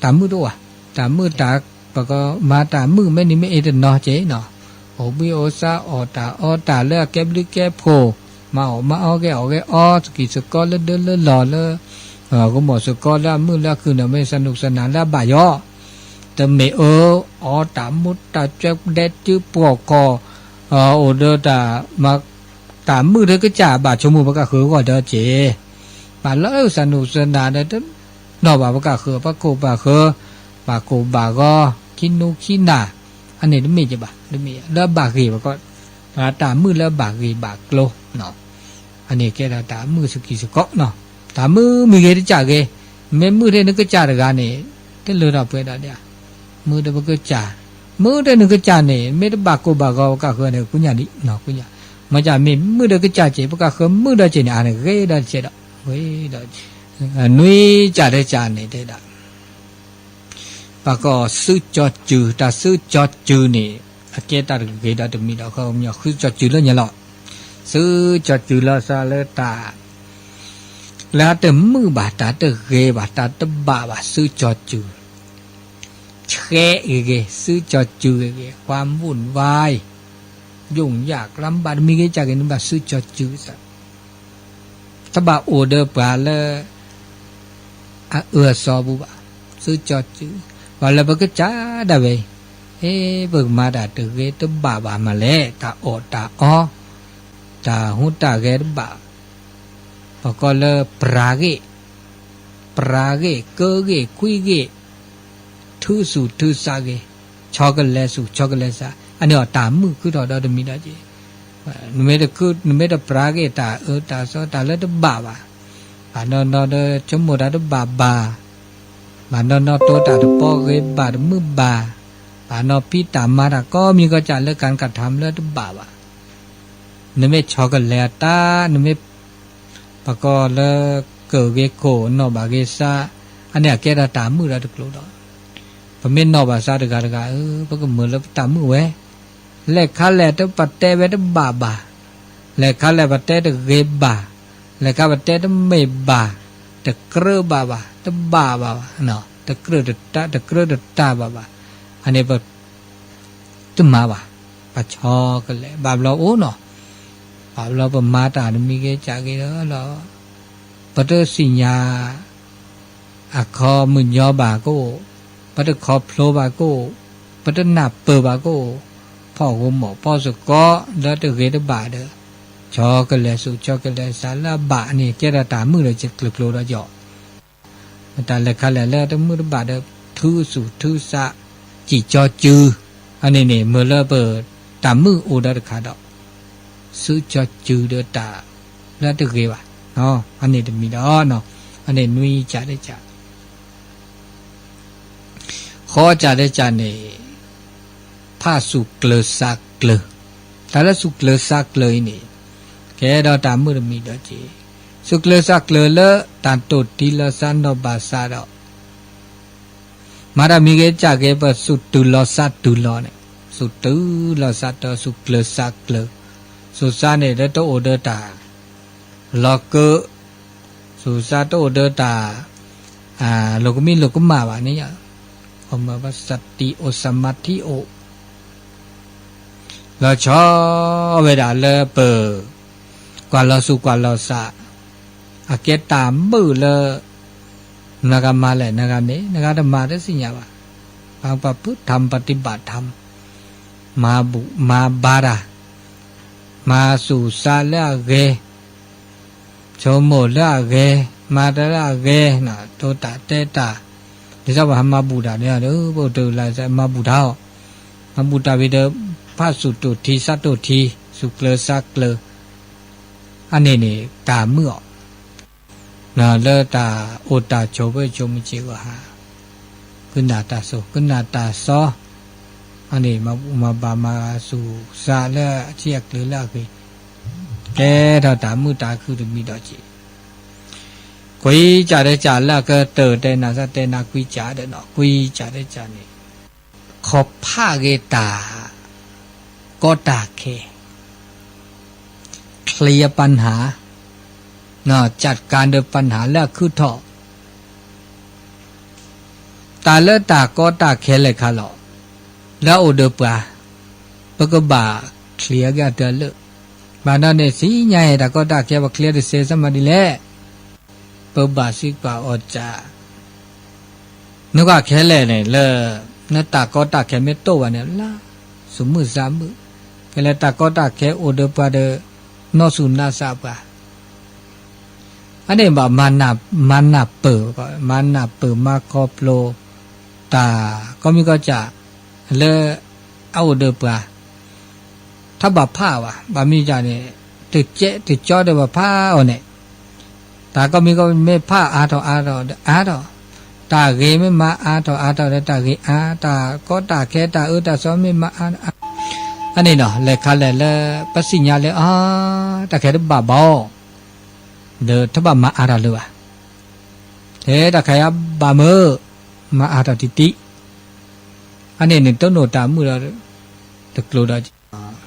ตามือตัวตามือตาปะก็มาตามือแม่นี่แม่เนาะเจเนาะโอบิโอซาออตาละแกบลึกแกโผมาเอาแกสกิสกอละเดินละหล่อละก็หมดสกอละมือละคือเนี่ยไม่สนุกสนานละบ่ายอแต่เมตามุตตาเจ็บเด็ดจื้อปวกคอโอเดอตามาตามือเธอก็จ่าบาชมูปะกะคือก็เดอเจบาแล้วสนุกสนานเด้นอบาปะกะคือปะโกบาคือบาโกบาก็คินุคินาอันนี้ไม่จะบาไม่มีแล้วบากีปะก็ตามือแล้วบากีบากโลเนาะอันนี้แกตามือสกิสกอเนาะตามือมีเกตจ่าเกแม่มือเธอนึกก็จ่าเดกันเนี่ยเธอเลือดเปได้เนี่ยมือเธอก็จ่ามือเธอนึกก็จ่าเนี่ยไม่ได้บากโกบากก็คือเนี่ยกุญญาดิเนาะกุญญามาจ่ามีมือเธอก็จ่าเจ็บก็คือมือเธอเจ็บเนี่ยอะไรก็ได้เจ็บเว้ยได้นุ้ยจ่าได้จ่าเนี่ยได้ละปากก็ซื้อจอดจืดแต่ซื้อจอดจืดเนี่ยเกตาเกตาจะมีดอกเขาเนี่ยคือจอดจืดแล้วเนี่ยหรอซื้อจอดจืดแล้วซาเลตาแล้วแต่มือบาดตาแต่เกบาดตาแต่บาซื้อจอดจืดแช่เกซื้อจอดจืดเกความวุ่นวายยุ่งยากลำบากมีเกจากนั้นบาซื้อจอดจืดสักถ้าบาโอเดอร์ปลาแล้วซอบุบาซื้อจอดจืดว่าแล้วก็จ้าได้ไปเบิกมาดาตึกเกตบามาแล้วตาตาตาหูตาเกตบาพอก็เลยปราเกเกเกคุยเกทุสุทุสาเก ช็อกโกแลตสูช็อกโกแลตซะอันนี้ตามือคือดอมีดาจีนเมดปราเกตาตาซอตาเลตบาบาบานนอเดจมูดาตบาบาบานนอโตตาตปอเกบาดมือบาบานอปีตามาระก็มีก็จะเลิกการกระทำเลตบาบานเมช็อกโกแลตานเมปะก็เลเกเกโกนอบาเกซาอันนี้แกตาตามือระตกโลดพอเมนนอบาซาตกะปะก็มือละตามือเวเล็กขาเล็ตปัตเตเวตบาบาเล็กขาเล็ตปัตเตตเกบาเล็กขาปัตเตตเมบาตะกระบาบาตะบาบาเนาะตะกระตะกระตาบาบาอันนี้ปะตุมาบาปะชอกันเลยบาบเราโอ้เนาะบาบเราปะมาตาดมีเกจากเกเราปะเตสิญญาอะคอมุญญอบาโกปะเตคอโพลบาโกปะเตนาเปบาโกพ่อกูหมอพ่อสุก็แล้วตะเกตบาเด้อช็อกโกแลตสูช็อกโกแลตสาลาบะนี่แกตามือเลยจะกลุๆแล้วจ่อตาเล็กขาแล้วตะมือบาเด้อทื่อสูทื่อสะจิจ่อจืออันนี้นี่มือละเปิดตามือโอดาขาดอกสูจ่อจือเด้อตาแล้วตะเกบาเนาะอันนี้จะมีดอเนาะอันนี้นุยจ่าได้จ่าขอจ่าได้จ่านี่พาสุเกลสักเกลแต่ละสุเกลสักเกลนี่แกดอตามือมีดอจีสุเกลสักเกลละตันโตติลสันโนบาสาดอมาดามีเกจ่าเกปสุตุลสัตตุลเนี่ยสุตุลสัตตสุเกลสักเกลสุสาเนี่ยเดตโอเดตาลอกเกสุสาโตโอเดตาโลกมีโลกมาบานี่อ่ะอมว่าสติโอสมาธิโอเราชอบเวลาเลเปอกว่าเราสุกว่าเราสะอาเกตามมือเลนากามาแหละนากาเมนากาธรรมาได้สิญญาบะบางปะพุทธทำปฏิบัติธรรมมาบารามาสู่สาละเกโชโมละเกมาตระเกนะโตตะเตตาดิซะว่ามาบูดาเนี่ยเด้อบ่เตลาซะมาบูดามาบูดาเวเดพระสุตุทีสัตตุทีสุเกลสักเกลอันนี้นี่ตาเมื่อนาเลตาโอตาโชเวโชมิจิวะกุณาตาโสกุณาตาซออันนี้มาบามาสู่สาละเชียกหรือละคือแกถ้าตามือตาคือมีดอกจีกุยจ่าได้จ่าละก็เตอได้นาซะเตนากุยจ่าได้เนาะกุยจ่าได้จ่านี่ขอบผ้าเกตาก็ตาเคเคลียร์ปัญหาเนาะจัดการด้วยปัญหาแล้วคือท่อตาเลตาก็ตาเคเลยค่ะหรอแล้วโอเดปาปกบาเคลียร์กันเตลบานาเนี่ยสิใหญ่ตาก็ตาเคว่าเคลียร์ได้เสสมาดีแล้วปบาสิกว่าอจานึกว่าเคเลยเนี่ยเลนตาก็ตาเคไม่โตวันเนี่ยล่ะสมมุติ3มื้อแกละตาก็ตาแค่โอเดปาเดนอสุนาซาปาอันนี้บ่มานาเปิก็มานาเปิมาคอโปลตาก็มีก็จะเลเอาเดปาถ้าบ่ผ้าวะบ่มีจาเนี่ยติดจ่อเดบ่ผ้าเอาเนี่ยตาก็มีก็ไม่ผ้าอาทอตาเกไม่มาอาทอตาเกอาตาก็ตาแค่ตาตาซ้อไม่มาอันนี้เนาะเลขาเลปัสสิญญาเลตาแค่บาบอเดถ้าบามาอาราเลวะเทตาแค่บามือมาอาราติติอันนี้เนี่ยต้นโนตามือเราตะกลูด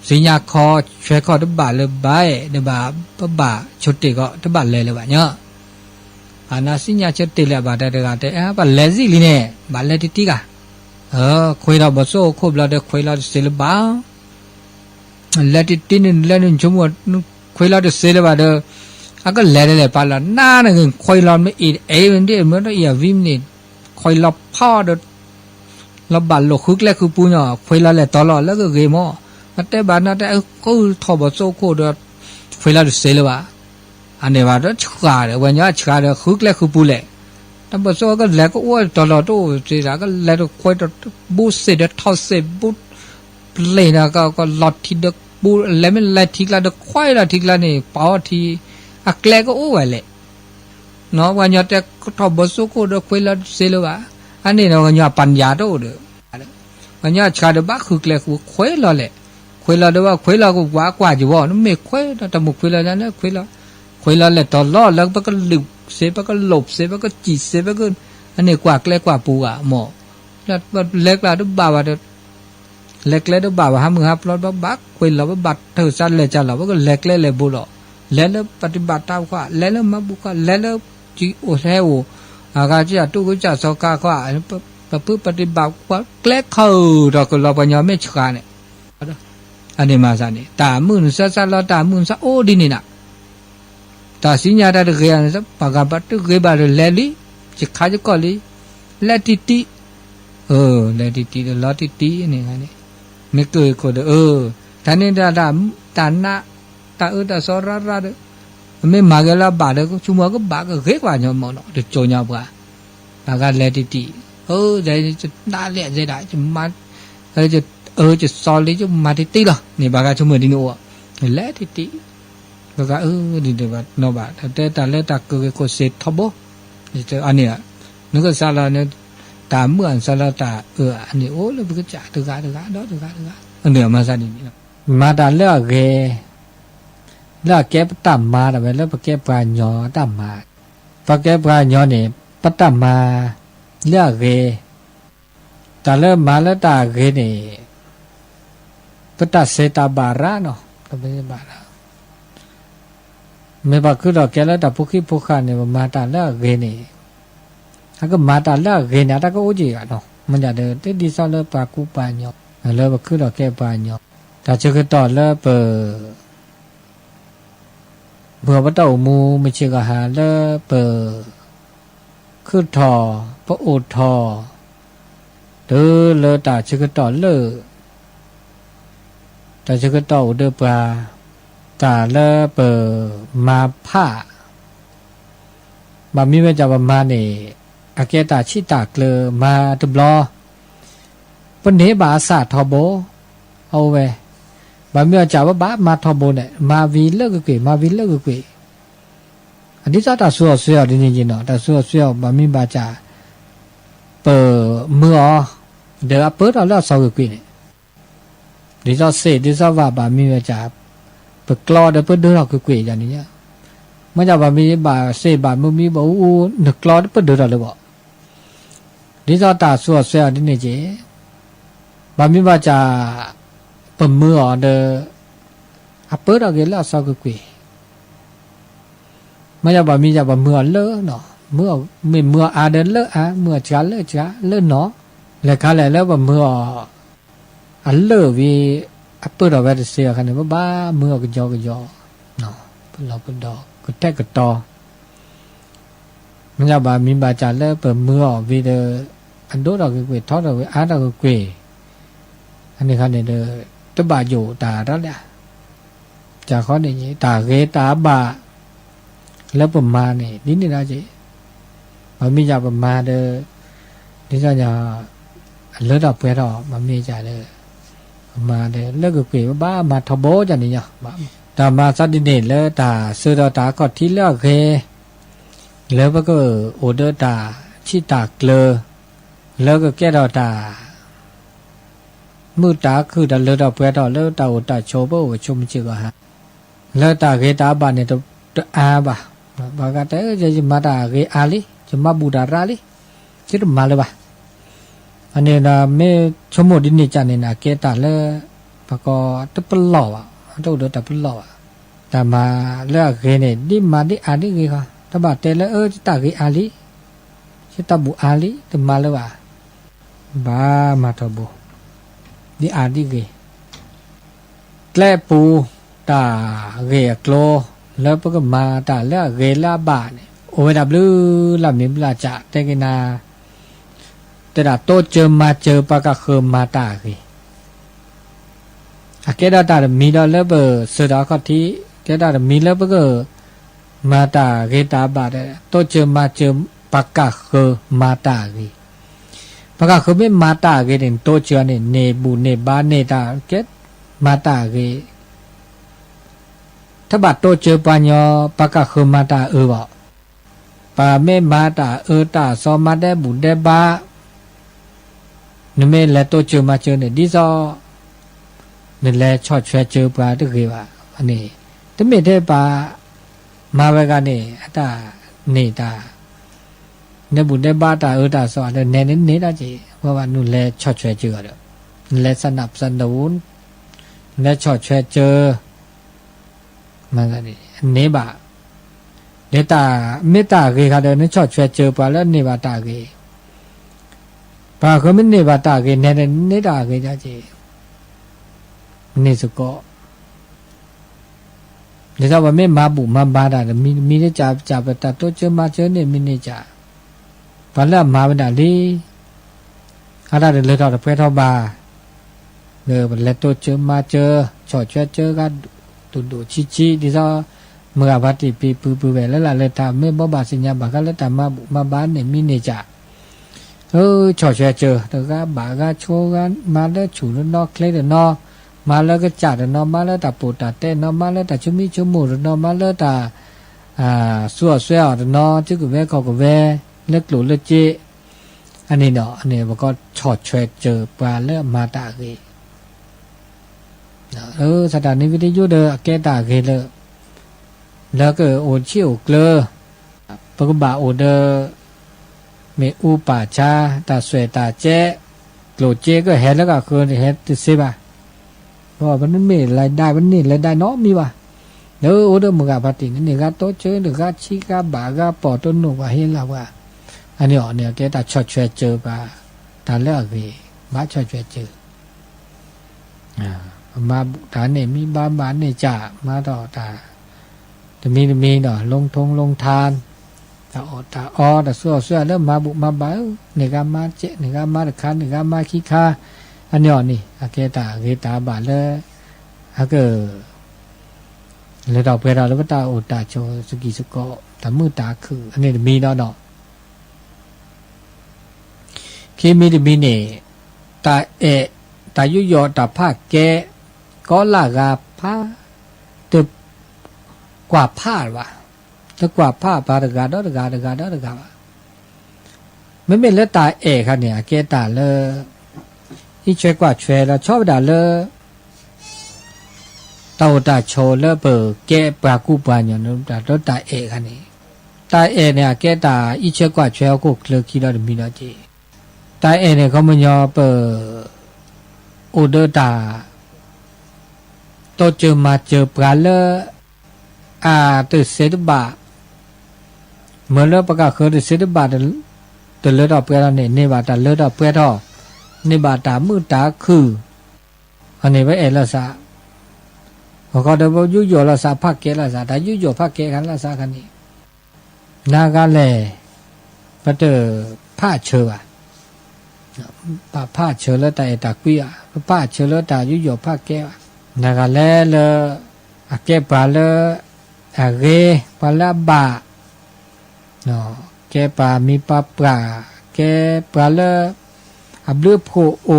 สิญญาคอช่วยคอตบาเลยใบเดบาปบาชุดติก็ตบาเลยบะเนาะอานาสิญญาชุดติเลยบาได้กะเตบาเลซิลีเนี่ยบาเลติติกะคุยเราบ่โซคบเราได้คุยเราสิลบาเลติตินเลนชมวดคุยเราได้สิลบาเดอาก็เลปาละนานะคือคุยเราไม่อีเอมันดิมันต้องอีวิมนี่คุยเราพ่อเดเราบาลโลคึกแล้วคือปูเนาะคุยเราแหละตลอดแล้วก็เกมอแต่บานาแต่ก็ทอบ่โซโคเดคุยเราได้สิลบาอันนี้ว่าชกาเดวันยาชกาเดคึกแล้วคือปูแหละ แต่บสก็แล้วก็อ้วนตลอดตู้สิละก็แล้วคอยบูเสด็จเท่าเสบูเลยนะก็หลอดที่เด็กบูแล้วมันแล้วทีละเด็กควายละทีละนี่เป่าทีอักแลก็อ้วนเลยเนาะวันยอดแต่ก็ทบบสก็เด็กควายละเสลวะอันนี้เนาะวันยอดปัญญาตู้เด้อวันยอดชาเดบ้าคือแกลคือควายละเลยควายละเด้อว่าควายละก็ว่ากว่าอยู่ว่านั่นไม่ควายแต่หมุกควายละนั่นนะควายละเลยตลอดแล้วก็หลุดเสก็หลบเสก็จีเสก็อันนี้กว่าแกลกว่าปูอ่ะหมอแล้วเล็กละเด้อบาวะเด้อเล็กๆเด้อบาวะหามือหาปลอดบักควายละบัดเธอสั่นเลยจ้ะละว่าก็เล็กเลยบุหรี่แล้วปฏิบัติตามกว่าแล้วมาบุกว่าแล้วจีโอแท้โออากาศจะตู้ก็จะสกากว่าปฏิบัติว่าแกลเข้าดอกเราปัญญาไม่ชกาเนี่ยอันนี้มาซะนี่ตามื่นซะละตามื่นซะโอ้ดินี่น่ะตาสิญญาตะเกียนซะปากบัตเกบาเลลิจิขาจก็ลิละติละติละตินี่ค่ะนี่ไม่เคยคนท่านนี่ตานะตาตาสระระเด้ไม่มาเกลาบาเด้ชุมก็บาก็เกกว่าญมเนาะเดโจญาบ่าปากละติใจจะน่าเละใจได้จะมาจะซอลิจะมาติล่ะนี่บากาชุมดิโนละติก็ดิเดบัดโนบาแต่ตาเลตาก็เสทบนี่จะอันนี้นึกว่าซาลาเนี่ยตาเมื่อซาลาตาอันนี้โอ้แล้วก็จะตะกาดอันเดียวมาซะนี่มาตาเลือกเกละแกปตัมมาแล้วแล้วแกปาญอตัมมาปแกปาญอนี่ปตัมมาเลือกเกตาเลมาแล้วตาเกนี่ปตัสเสตาบาระเนาะก็ไม่ใช่บาระไม่ว่าคือเราแกแล้วแต่พวกขี้พวกข้าเนี่ยมาตาเลือกเกนี่ถ้าก็มาตาเลือกเกนี่ถ้าก็อุจิกันเนาะมันจะเดินที่ดีซอลเลปากุปาญอแล้วว่าคือเราแกปาญอแต่จะคือต่อแล้วเเบื่อว่าเต้ามูไม่เชื่อหาแล้วคือทอพระโอทอเด้อเลอตาชื่อต่อเลอแต่ชื่อต่อเด้อปลาตาเลมาผ้าบามีเวจาบามาเนี่ยอาเกตาชิตากเลอมาตุบลอปนเนบาสาทอโบเอาไว้บามีเวจาบามาทอโบเนี่ยมาวิเลกกุยอันนี้จะตาสัวดีนี่จีเนาะตาสัวบามีบาจาเมื่อเดี๋ยวเปิดเอาแล้วสาวกุยเนี่ยดิจะเสดิจะว่าบามีเวจากลอเดี๋ยวเปิดเดือดกุยอย่างนี้เนี่ยมันจะบามีบาเสบามุมีบาอูนึกกลอเดี๋ยวเปิดเดือดเลยบ่ดิจะตาสัวดีนี่จีบามีบาจาเมื่อเดี๋ยวเปิดเอาแล้วสาวกุยมันจะบามีจะบาเมื่อเลอะเนาะเมื่ออาเดินเลอะเมื่อจ้าเลอะเนาะแล้วข้าแล้วบาเมื่ออันเลอะวีเปิดเอาไว้เสียกันเนี่ยบ้าเมื่อก็ยอเนาะเราเป็นดอกก็แทกก็ต่อมันจะบามีบาจาเลอะเปิดเมื่อวีเดอันโดดอกกุยทอดอกกุยอาดอกกุยอันนี้กันเนี่ยเดตบาอยู่ตาแล้วเนี่ยจะข้อนี้ตาเกตาบาแล้วประมาณนี่นี่นะจีมันมีจะประมาณเด้อนี่จะเลือดออกเปรี้ยวมันมีจะเด้อประมาณเด้อเลิกกุยบ้ามาทบโบจันนี่เนี่ยแต่มาสัตดินเนี่ยแล้วตาซื้อตาก็ที่เลือกเฮแล้วก็โอเดอร์ตาชิตาเกลือแล้วก็แก้ตามือตาคือแต่เลือดออกเปรี้ยวแล้วตาโอตาโชว์โบชมจิกฮะแล้วตาเกตาบานเนี่ยตัวอาบ่บางทีจะมาด่าเกอาลีจะมาบูดาราลีคิดมาเลยบ่อันนี้นะไม่ชมดินนี่จันนี่นะเกตาเลยปะก็ตุปหล่ออ่ะตัวเดือดตุปหล่ออ่ะแต่มาเลือกเกเนี่ยดิมาดิอาลีเกค่ะถ้าบาดเตลจะตาเกอาลีจะตาบูอาลีจะมาเลยบ่บ้ามาทบูดิอาลีเกแกล้ปูตาเกโกลแล้วก็มาตาแล้วเกลาบาเนี่ยโอเวดับลูลามิมลาจะแต่กินาแต่ดาโตเจอมาเจอปากะเคิมมาตาเกอาเกดาตามีดอลเลเบอร์เสดาคทีเกดามีเลเบอร์มาตาเกตาบาเนี่ยโตเจอมาเจอ ปากกาเคมาตาเกปากกาเคไม่มาตาเกเด่นโตเจียเนี่ยเนบูเนบาเนตาเกตมาตาเกถ้าบัดโตเจอปัญญาปากกาเคมาตาบ่ปาเมมาตาตาซอมาได้บุได้บานี่เมเลโตเจอมาเจอเนี่ยดิซอนี่แลชอดแชเจอปลาตะเกว่าอันนี้แต่ไม่ได้ปามาเวกานี่อัตตาเนตาเนี่ยบุได้บาตาตาซอเนเนตาจีเพราะว่านู่นแลชอดแชเจอเด้อแลสนับสนุนแลชอดแชเจอมันก็นี่เนบะเนตาเมตตาเกค่ะเด้อเนี่ยชอดแชเจอปลาแล้วเนบาตาเกปาก็ไม่เนบาตาเกเนตาเกจ้าจีนี่สก็เดี๋ยวว่าไม่มาบุมาบาดามีได้จับแต่ตัวเจอมาเจอเนี่ยมีเนี่ยจ่าปะละมาบดาลีอะไรเรื่องเราเพื่อทบาบัดแล้วตัวเจอมาเจอชอเจอกันดูชิดิซอเมื่อบัดที่ปีเวแล้วล่ะเลยตามไม่บ่บาสิญญาบาก็แล้วตามมาบ้านเนี่ยมีเนี่ยจ่าชอเจอแต่ก็บาก็โชกันมาแล้วฉูนนอกเคล็ดนอกมาแล้วก็จัดนอมาแล้วตาปูตาเต้นอมาแล้วตาชุมิชุมูนอมาแล้วตาสัวเสียนอจึกเวเขาก็เวเล็กหลุเล็กจีอันนี้เนาะอันนี้มันก็ชอดแชเจอปลาแล้วมาตาเกสถานีวิทยุเด้อแกตาเกเลยแล้วก็โอชิโอเกลปกบาโอเดอเมอูป่าชาตาสวยตาเจโกลเจก็เห็นแล้วก็คือเห็นติดสิบะเพราะมันไม่รายได้มันนี่รายได้น้อยมีว่ะเด้อโอเดอมึงกับปฏินี่ก็โตเจอหรือก็ชิกาบาก็ปอต้นหนูว่าเห็นแล้วว่าอันนี้อ๋อเนี่ยแกตาชอดแชเจอปะตาเลิกเวมาชอดแชเจอมาตาเนี่ยมีบ้านเนี่ยจ่ามาต่อตาจะมีเนาะลงทานตาแต่เสื้อแล้วมาบุมาบ่าวเนี่ยก็มาเจเนี่ยก็มาคันเนี่ยก็มาขี้คาอันนี้อ๋อนี่อาเกตาบาเลยอาเกเลยเราไปเราแล้วก็ตาโอตาโชสกิสกอตามือตาคืออันนี้มีเนาะเคมีเนี่ยตาตายุยอตาผ้าแกก็ลากาผ้าตึบกว่าผ้าว่ะถ้ากว่าผ้าปาตะกาดอกไม่เป็นแล้วตาค่ะเนี่ยแกตาเลยอีช่วยกว่าช่วยแล้วชอบด่าเลยตาตาโชแล้วเปิดแกปรากูปานอย่างนั้นตาค่ะนี่ตาเนี่ยแกตาอีช่วยกว่าช่วยก็เคลือคิดแล้วมีแล้วจีตาเนี่ยเขามันยอเปิดโอเดอร์ตาโตเจอมาเจอปลาเลตึเสดบาเมื่อเลิกประกาศคือตึเสดบาตึเลิกดอกเปลือกเนี่ยบาตาเลิกดอกเปลือกในบาตามือตาคืออันนี้ไว้ละซะพอเขาเดินยุยละซะพักเกละซะแต่ยุยพักเกกันละซะกันนี้นาการแลประเตอผ้าเชื่อผ้าเชื่อแล้วแต่ตากุยผ้าเชื่อแล้วแต่ยุยพักเกนาการแลเลยแกปลาเลยเกปลาบาเนาะแกปลามีปลาแกปลาเลยอับเลือโพโอ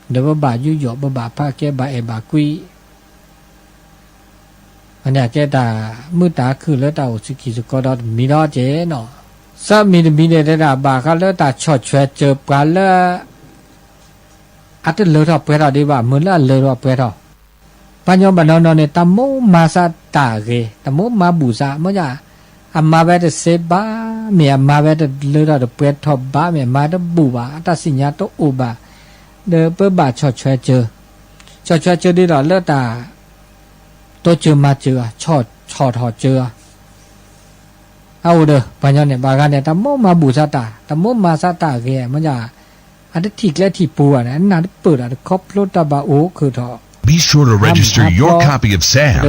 เดี๋ยวบายุยบาผ้าแกบาบากุยอันนี้แกตามือตาคือแล้วตาสกิสกอดมีรอเจเนาะซามีเนี่ยได้บาเขาแล้วตาชอดแชเจอปลาเลยอัตเลอรอเปรอดีว่ามือละเลอรอเปรอปัญญาบันนอนเนี่ยตามโมมาซาตาเกตามโมมาบูซาเมื่อจะอามาเวทเซบาเมียมาเวทเลือดเปรตทบบาเมียมาดบูบาตัดสินญาโตอุบาเดเปบาชอดแชเจอดีหรอเลือดตาโตเจอมาเจอชอดหอเจอเอาเด้อปัญญาเนี่ยบากันเนี่ยตามโมมาบูซาตาตามโมมาซาตาเกเมื่อจะอันที่และที่ปูอ่ะนะนั่นเปิดอ่ะครบรถตาบาโอคือทอBe sure to register your copy of Sam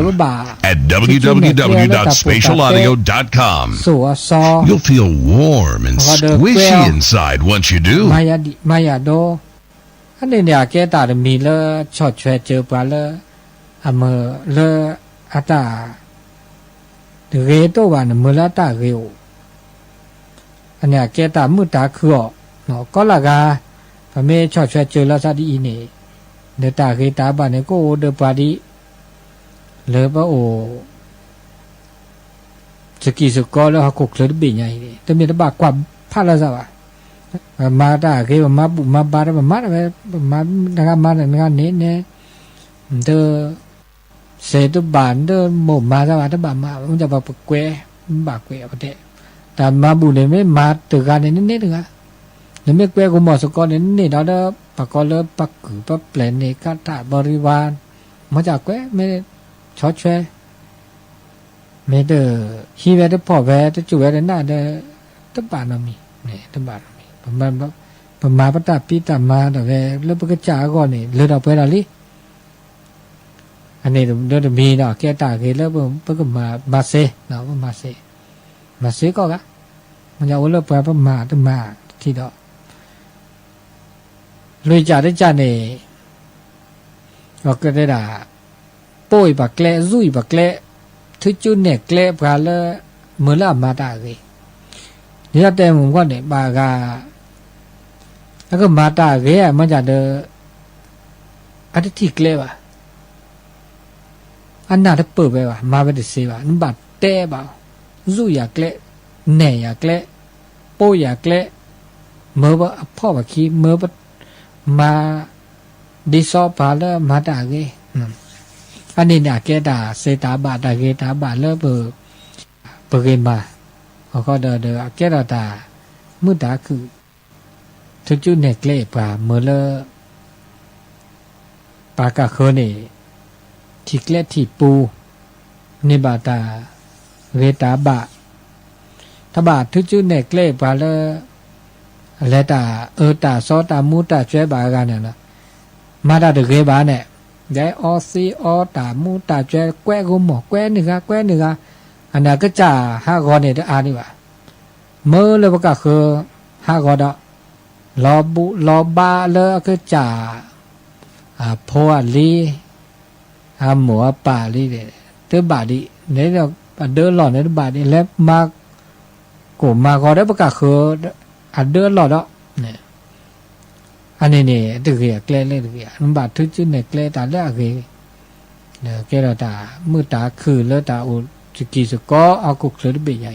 at www.spatialaudio.com. You'll feel warm and squishy inside once you do. มายาโดอันนี้เนี่ยแกตามีเลชอดแชเจอปลาเลอเมเลอัตาเรโตวันเมลาตาเรโอ อันเนี้ยแกตามุตาคืออ๋อเนาะก็ละกาพะเมชอช่วยเจอละซะดีนี่เดตาเกตาบาเนี่ยก็เดปาดิเลบะโอสกีสกอแล้วก็คลดบิญญานี่แต่มีตบากว่าพาละซะว่ามาตาเกมาบุมาบาระมามานะมานะเนี่ยเดเสตุบานเดหมู่มาซะว่าตบามามันจะบาปแกวบาแกวประเทศแต่มาบุเนี่ยไม่มาตึกกันเนี่ยนิดนึงอ่ะเนี่ยไม่แกวกูหมอสกอเนี่ยนี่เราได้ปากกอเลปักกือปักแปลนเนี่ยก็ตาบริวารมาจากแกวไม่ชอช่วยไม่เด้อฮีเวเดพ่อแวเดจูเวเดน่าเดตบานมีเนี่ยตบานมีประมาปตาปีตามาแต่เวแล้วปกจาก่อนนี่เลือดออกไปละลิอันนี้เดี๋ยวมีเนาะแกตาเกแล้วปกมาเซเนาะมาเซก็กะมันจะเอาเลือดไปประมาตมาที่ดอกลุยจ่าได้จ่าเนี่ยก็ได้ด่าป่วยบักแกล้ซุยบักแกล้ทุจุนเนี่ยแกล้พาละเมื่อละมาตาเกนี่แต่ผมก็เนี่ยบากาแล้วก็มาตาเกะมันจะเดออันที่แกล้ว่ะอันน่าจะเปิดไปว่ะมาไปดิเสว่ะนั่นบาดเตะบ่าซุยอยากแกล้แหน่อยากแกล้ป่วยอยากแกล้เมื่อว่าพ่อว่าขี้เมื่อว่ามาดิซอพาละมาตาเกะอันนี้เนี่ยแกตาเสตาบาตาเกตาบาเลเปเกมาเขาก็เดแกตามุตาคือทุกจุดเนี่ยเกล้ปาเมื่อละปากะเคนี่ที่เกล้ที่ปูนิบาตาเกตาบาถ้าบาทุกจุดเนี่ยเกล้ปาละเลตาตาซอตามุตาช่วยบากันเนี่ยนะมาตาเดเกบาเนี่ยได้ออซีออตามูตาเจแกวกูหมอแกวนึงอ่ะอันนั้นก็จ่า5กอเนี่ยอ่านนี่ว่าเมื่อเลยบ่ก็คือ5กอดรอบุรอบาเลยก็จ่าพอลีหมัวป่าลีเด้เตบาดิเนี่ยเดินหล่อเนี่ยบาดิแล้วมากูมาก็ได้บ่ก็คือเดินหล่อดอกเนี่ยอันนี้เนี่ยตึกแกล้เลยตึกอันบาดทุกจุดเนี่ยแกล้ตาเลือกเนี่ยแกเราตามือตาคือแล้วตาอุสกีสก็เอากุกเสือบีใหญ่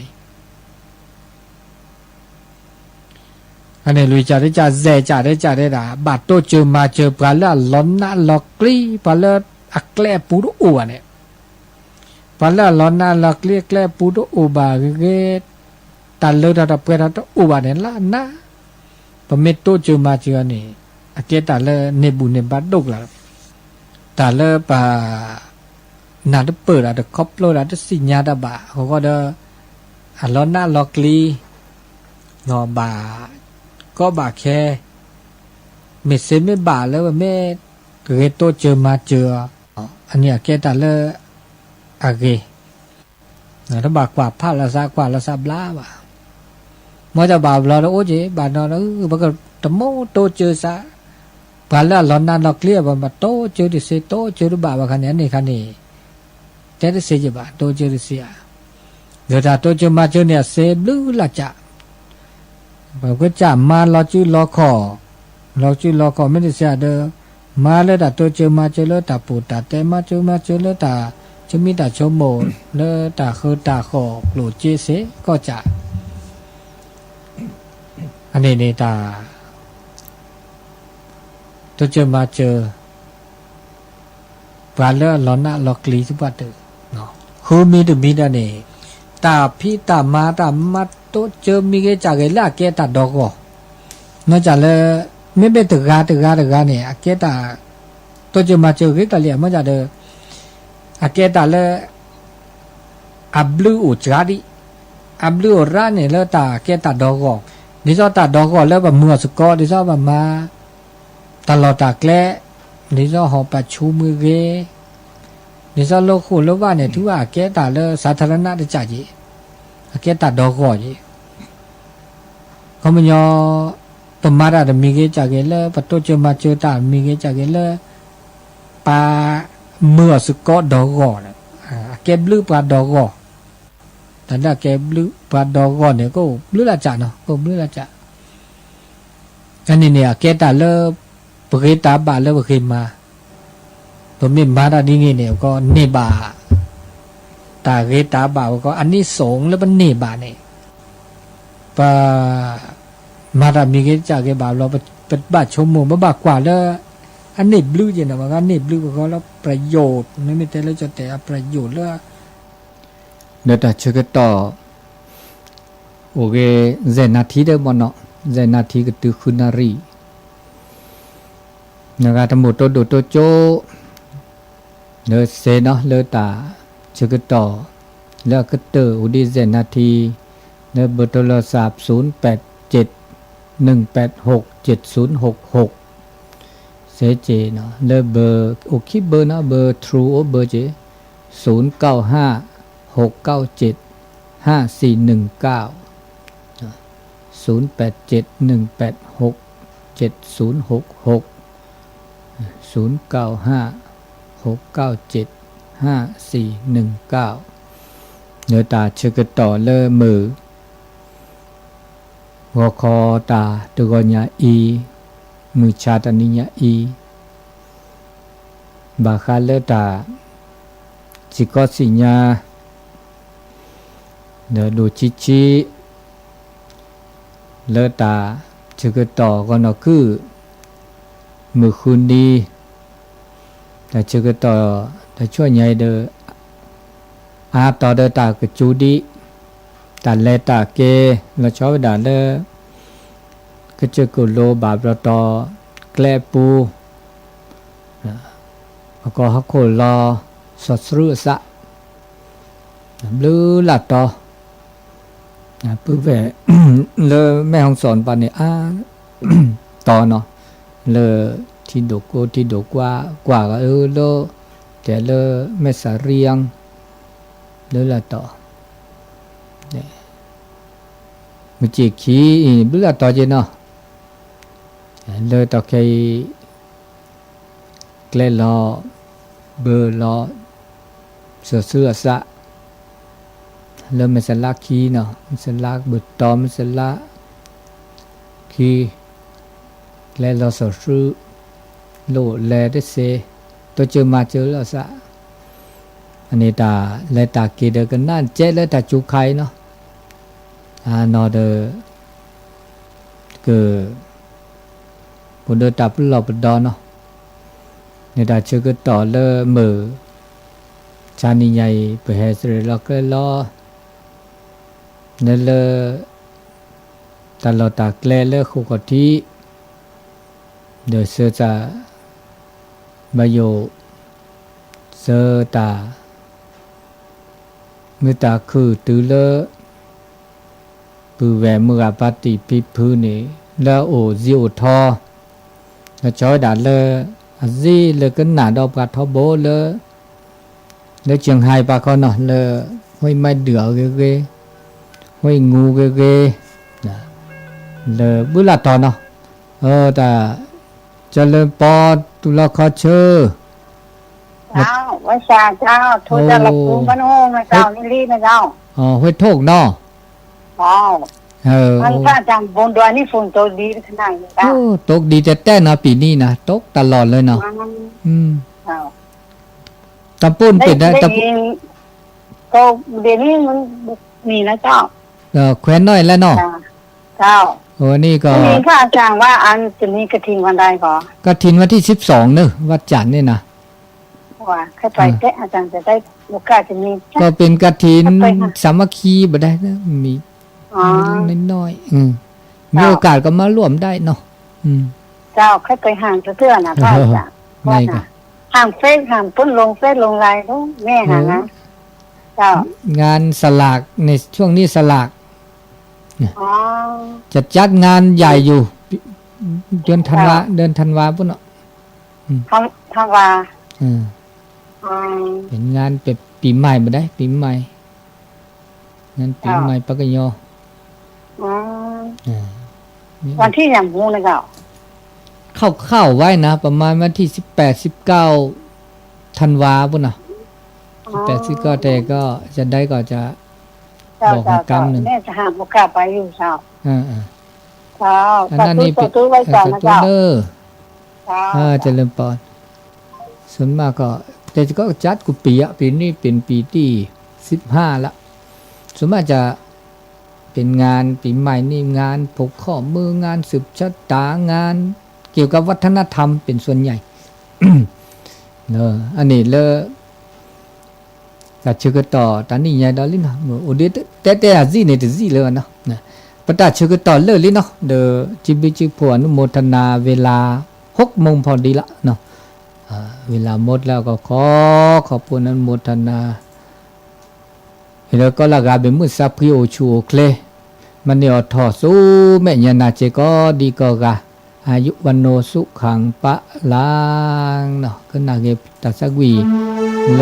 อันนี้ลุยจ่าได้จ่าเจจ่าได้ด่าบาดโตเจอมาเจอปลาเลือล้อนหน้าล็อกกลีปลาเลืออักแกล้ปูดุอัวเนี่ยปลาเลือล้อนหน้าล็อกเรียกแกล้ปูดุอุบาเกตาเลือดตาเปิดตาอุบาเนี่ยล้านนะปเมตโตเจอมาเจอนี่อาเกตาเลเนบุเนบัดดกละตาเลปานาดเปิดอะเดคอปโลดอะเดสิญญาดาบะเขาก็เดอะลอนนาล็อกลีนอบาก็บาแค่เมเซไม่บาแล้วแม่เกโตเจอมาเจออันนี้อาเกตาเลอาเกนะถ้าบากว่าพาละซากว่าละซาบลาว่ะมอจะบาบลาโอเจบานอนบักตะโมโตเจอซะบาละลอนนาล็อกเลียบาโตเจอดิเซโตเจอบาบาคันนี้คันนี้เจอดิเซจบาโตเจอดิเซียเดี๋ยวถ้าโตเจอมาเจอเนี่ยเซบลูละจะบอกว่าจะมาเราชื่อรอคอไม่ได้เสียเด้อมาแล้วแต่โตเจอมาเจอแล้วแต่ปูตาแต่มาเจอแล้วแต่จะมีแต่ชมโมแล้วแต่คือตาคอโกรธเจเซก็จะอันนี้นี่ตาตัวเจอมาเจอปลาเลือล้อนหน้าล็อกลีทุกวันเด้อเนาะคือมีแต่มีแต่เนี่ยตาพี่ตามาตัวเจอมีแค่จากไอ้ละแกตาดอกก็นอกจากเลยไม่เป็นตึกกาเนี่ยแกตาตัวเจอมาเจอแกตาเลี้ยมันจะเด้อแกตาเลยอับลูอุจาริอับลูร้านเนี่ยแล้วตาแกตาดอกก็นี่ซอตาดอกก็แล้วแบบมือสกอนี่ซอแบบมาตลอดตาแกล้นี่ซอหอปัดชูมือเกนี่ซอโลคูโลว่าเนี่ยถือว่าแกตาเลยสาธารณะได้จ่ายจีแกตาดอกก็จีเขาไม่ยอประมาณอะไรมีเกจ่ายเลยปัตโตเจอมาเจอตามีเกจ่ายเลยปามือสกอดอกก็เนี่ยแกบลื้อปลาดอกก็ แต่ถ้าแกบลือบาดดอกก่อนเนี่ยก็บลือละจ่าเนาะก็บลือละจ่าอันนี้เนี่ยแกตาเลปเคตาบาเลปเคมาผมมีมาดาดีงี้เนี่ยก็เนบาตาเกตาบาก็อันนี้สงแล้วมันเนบาเนี่ยปามาดามีเกจากเกบาเราเป็นบาชมโมบากว่าแล้วอันนี้บลือเนี่ยนะว่าอันนี้บลือก็แล้วประโยชน์ไม่แต่แล้วจะแต่ประโยชน์แล้วเดี๋ยวแต่เชื่อต่อโอเคเจนาทีเดิมบ่เนาะเจนาทีก็ตือคุณนารีนะครับทั้งหมดตัวโตโจเนเซเนาะเลตาเชื่อต่อแล้วก็เตออุดิเจนาทีเนเบอร์โทรศัพท์0871867066เซเจเนาะเลเบอร์โอคิเบอร์นะเบอร์ทรูโอเบอร์เจเนื้อตาเชื่อต่อเลอมือหัวคอตาตุกญาอีมือชาตานิญาอีบาคาเลตาจิกอสิญาเนื้อดูชิเลตาเชื่อต่อก็นอคือมือคุณดีแต่เชื่อต่อแต่ช่วยใหญ่เดออาต่อเดอตากจูดีตัดเลตาเกเราชอบด่าเลก็เจอกุโลบาบเราต่อแกลปูแล้วก็ฮักโคลอสดสรือสะบลือหลัดต่อปื้อแหวเลอแม่ของสอนปานเนี่ยต่อเนาะเลอที่ดกที่ดกกว่าก็เลอแต่เลอแม่สาเรียงเลอละต่อเนี่ยมือจีขี้บลือละต่อเจเนาะเลอต่อแค่เกลลอเบอร์ลอเสือสะเริ่มมันสลักขี้เนาะมันสลักบุตรตอมันสลักขี้แล้วเราสอซื้อโลแลได้เซตัวเจอมาเจอแล้วสะอันนี้ตาแลตาเกเดกันนั่นเจ๊แล้วตาจุไข่เนาะนอเดคือบุเดตาปุ่นหลอบดอนเนาะนี่ตาเชื่อก็ต่อเลอมือชานิใหญ่ไปแห่สระเราก็ล้อนั่นเลยตลอดตากแลเลอคุกที่เดี๋ยวเสือจะมาโยเสือตาเมื่อตาคือตือเลอปือแหวมือปฏิพิพื้นนี่แล้วโอจิโอทอแล้วจอยด่าเลอจีเลอกันหนาดอกกาทอโบเลอแล้วเชียงไฮ้ปะเขาเนาะเลอห้วยไม่เดือดเกยห้วยงูเกยเลอบุลาตอนเนาะแต่เจริญปอตุลาคาเชอเจ้าวิชาเจ้าทุจะหลับปูมันโอ้มาเจ้านี่รีนะเจ้าห้วยโทกเนาะมันถ้าจำบนดอยนี่ฝนตกดีขนาดนี้เจ้าตกดีแต่นะปีนี้นะตกตลอดเลยเนาะตำปุ่นเป็นได้ตำปุ่นก็เดี๋ยวนี้มันมีนะเจ้าแคว้นน้อยแล้วเนาะเจ้านี่ก็มีพระอาจารย์ว่าอันจะมีกระถิ่นวันใดก่อนกฐินวันที่12เนอะวัดจันทร์นี่นะว่าแค่ไปแต่อาจารย์จะได้โอกาสจะมีก็เป็นกฐินสามัคคีบ่ได้นะมีน้อยมีโอกาสก็มาร่วมได้เนาะเจ้าแค่ไปห่างเสื้อนะพระอาจารย์ไม่ก็ห่างเฟซห่างปุ้นลงเฟซลงไลน์ทุกแม่ห่างนะเจ้างานสลากในช่วงนี้สลากจะจัดงานใหญ่อยู่เดือนธันวาปุ่นเนาะธันวาเป็นงานเป็นปีใหม่บ่ได้ปีใหม่งานปีใหม่ปะกะยอวันที่อย่างงูนะเจ้าเข้าไว้นะประมาณวันที่18-19ธันวาปุ่นน่ะ18-19แต่ก็จะได้ก็จะ เจ้า บอก เจ้า กรรมหนึ่ง เนี่ยจะหาบุกกลับไปอยู่เจ้า อ่า เจ้า อัน สา นั้น ธุ นี่ สาธุไว้ก่อนนะ ตัว เจ้า เนอ เจ้า เจริญปอนส่วนมากก็แต่ก็จัดกุปีอะปีนี้เป็นปีที่15ละส่วนมากจะเป็นงานปีใหม่นี่งานผูกข้อมืองานสืบชะตางานเกี่ยวกับวัฒนธรรมเป็นส่วนใหญ่ เนอะอันนี้เลกัชื่อต่อตอนนี้ยายดอลลินโอเดแต่จีเนี่ยจีเลยเนาะนะประตาชื่อต่อเลยลิเนาะเดอจิบิจิพวนุโมทนาเวลา6 โมงพอดีละเนาะเวลาหมดแล้วก็ขอบคุณอนุโมทนาแล้วก็ละกาเป็นมือซับพิโอชูเคลมันเนี่ยถอสู้แม่ยานาเจก็ดีก็กะอายุวันโนสุขังปะลางเนาะก็นาเกตัสกวี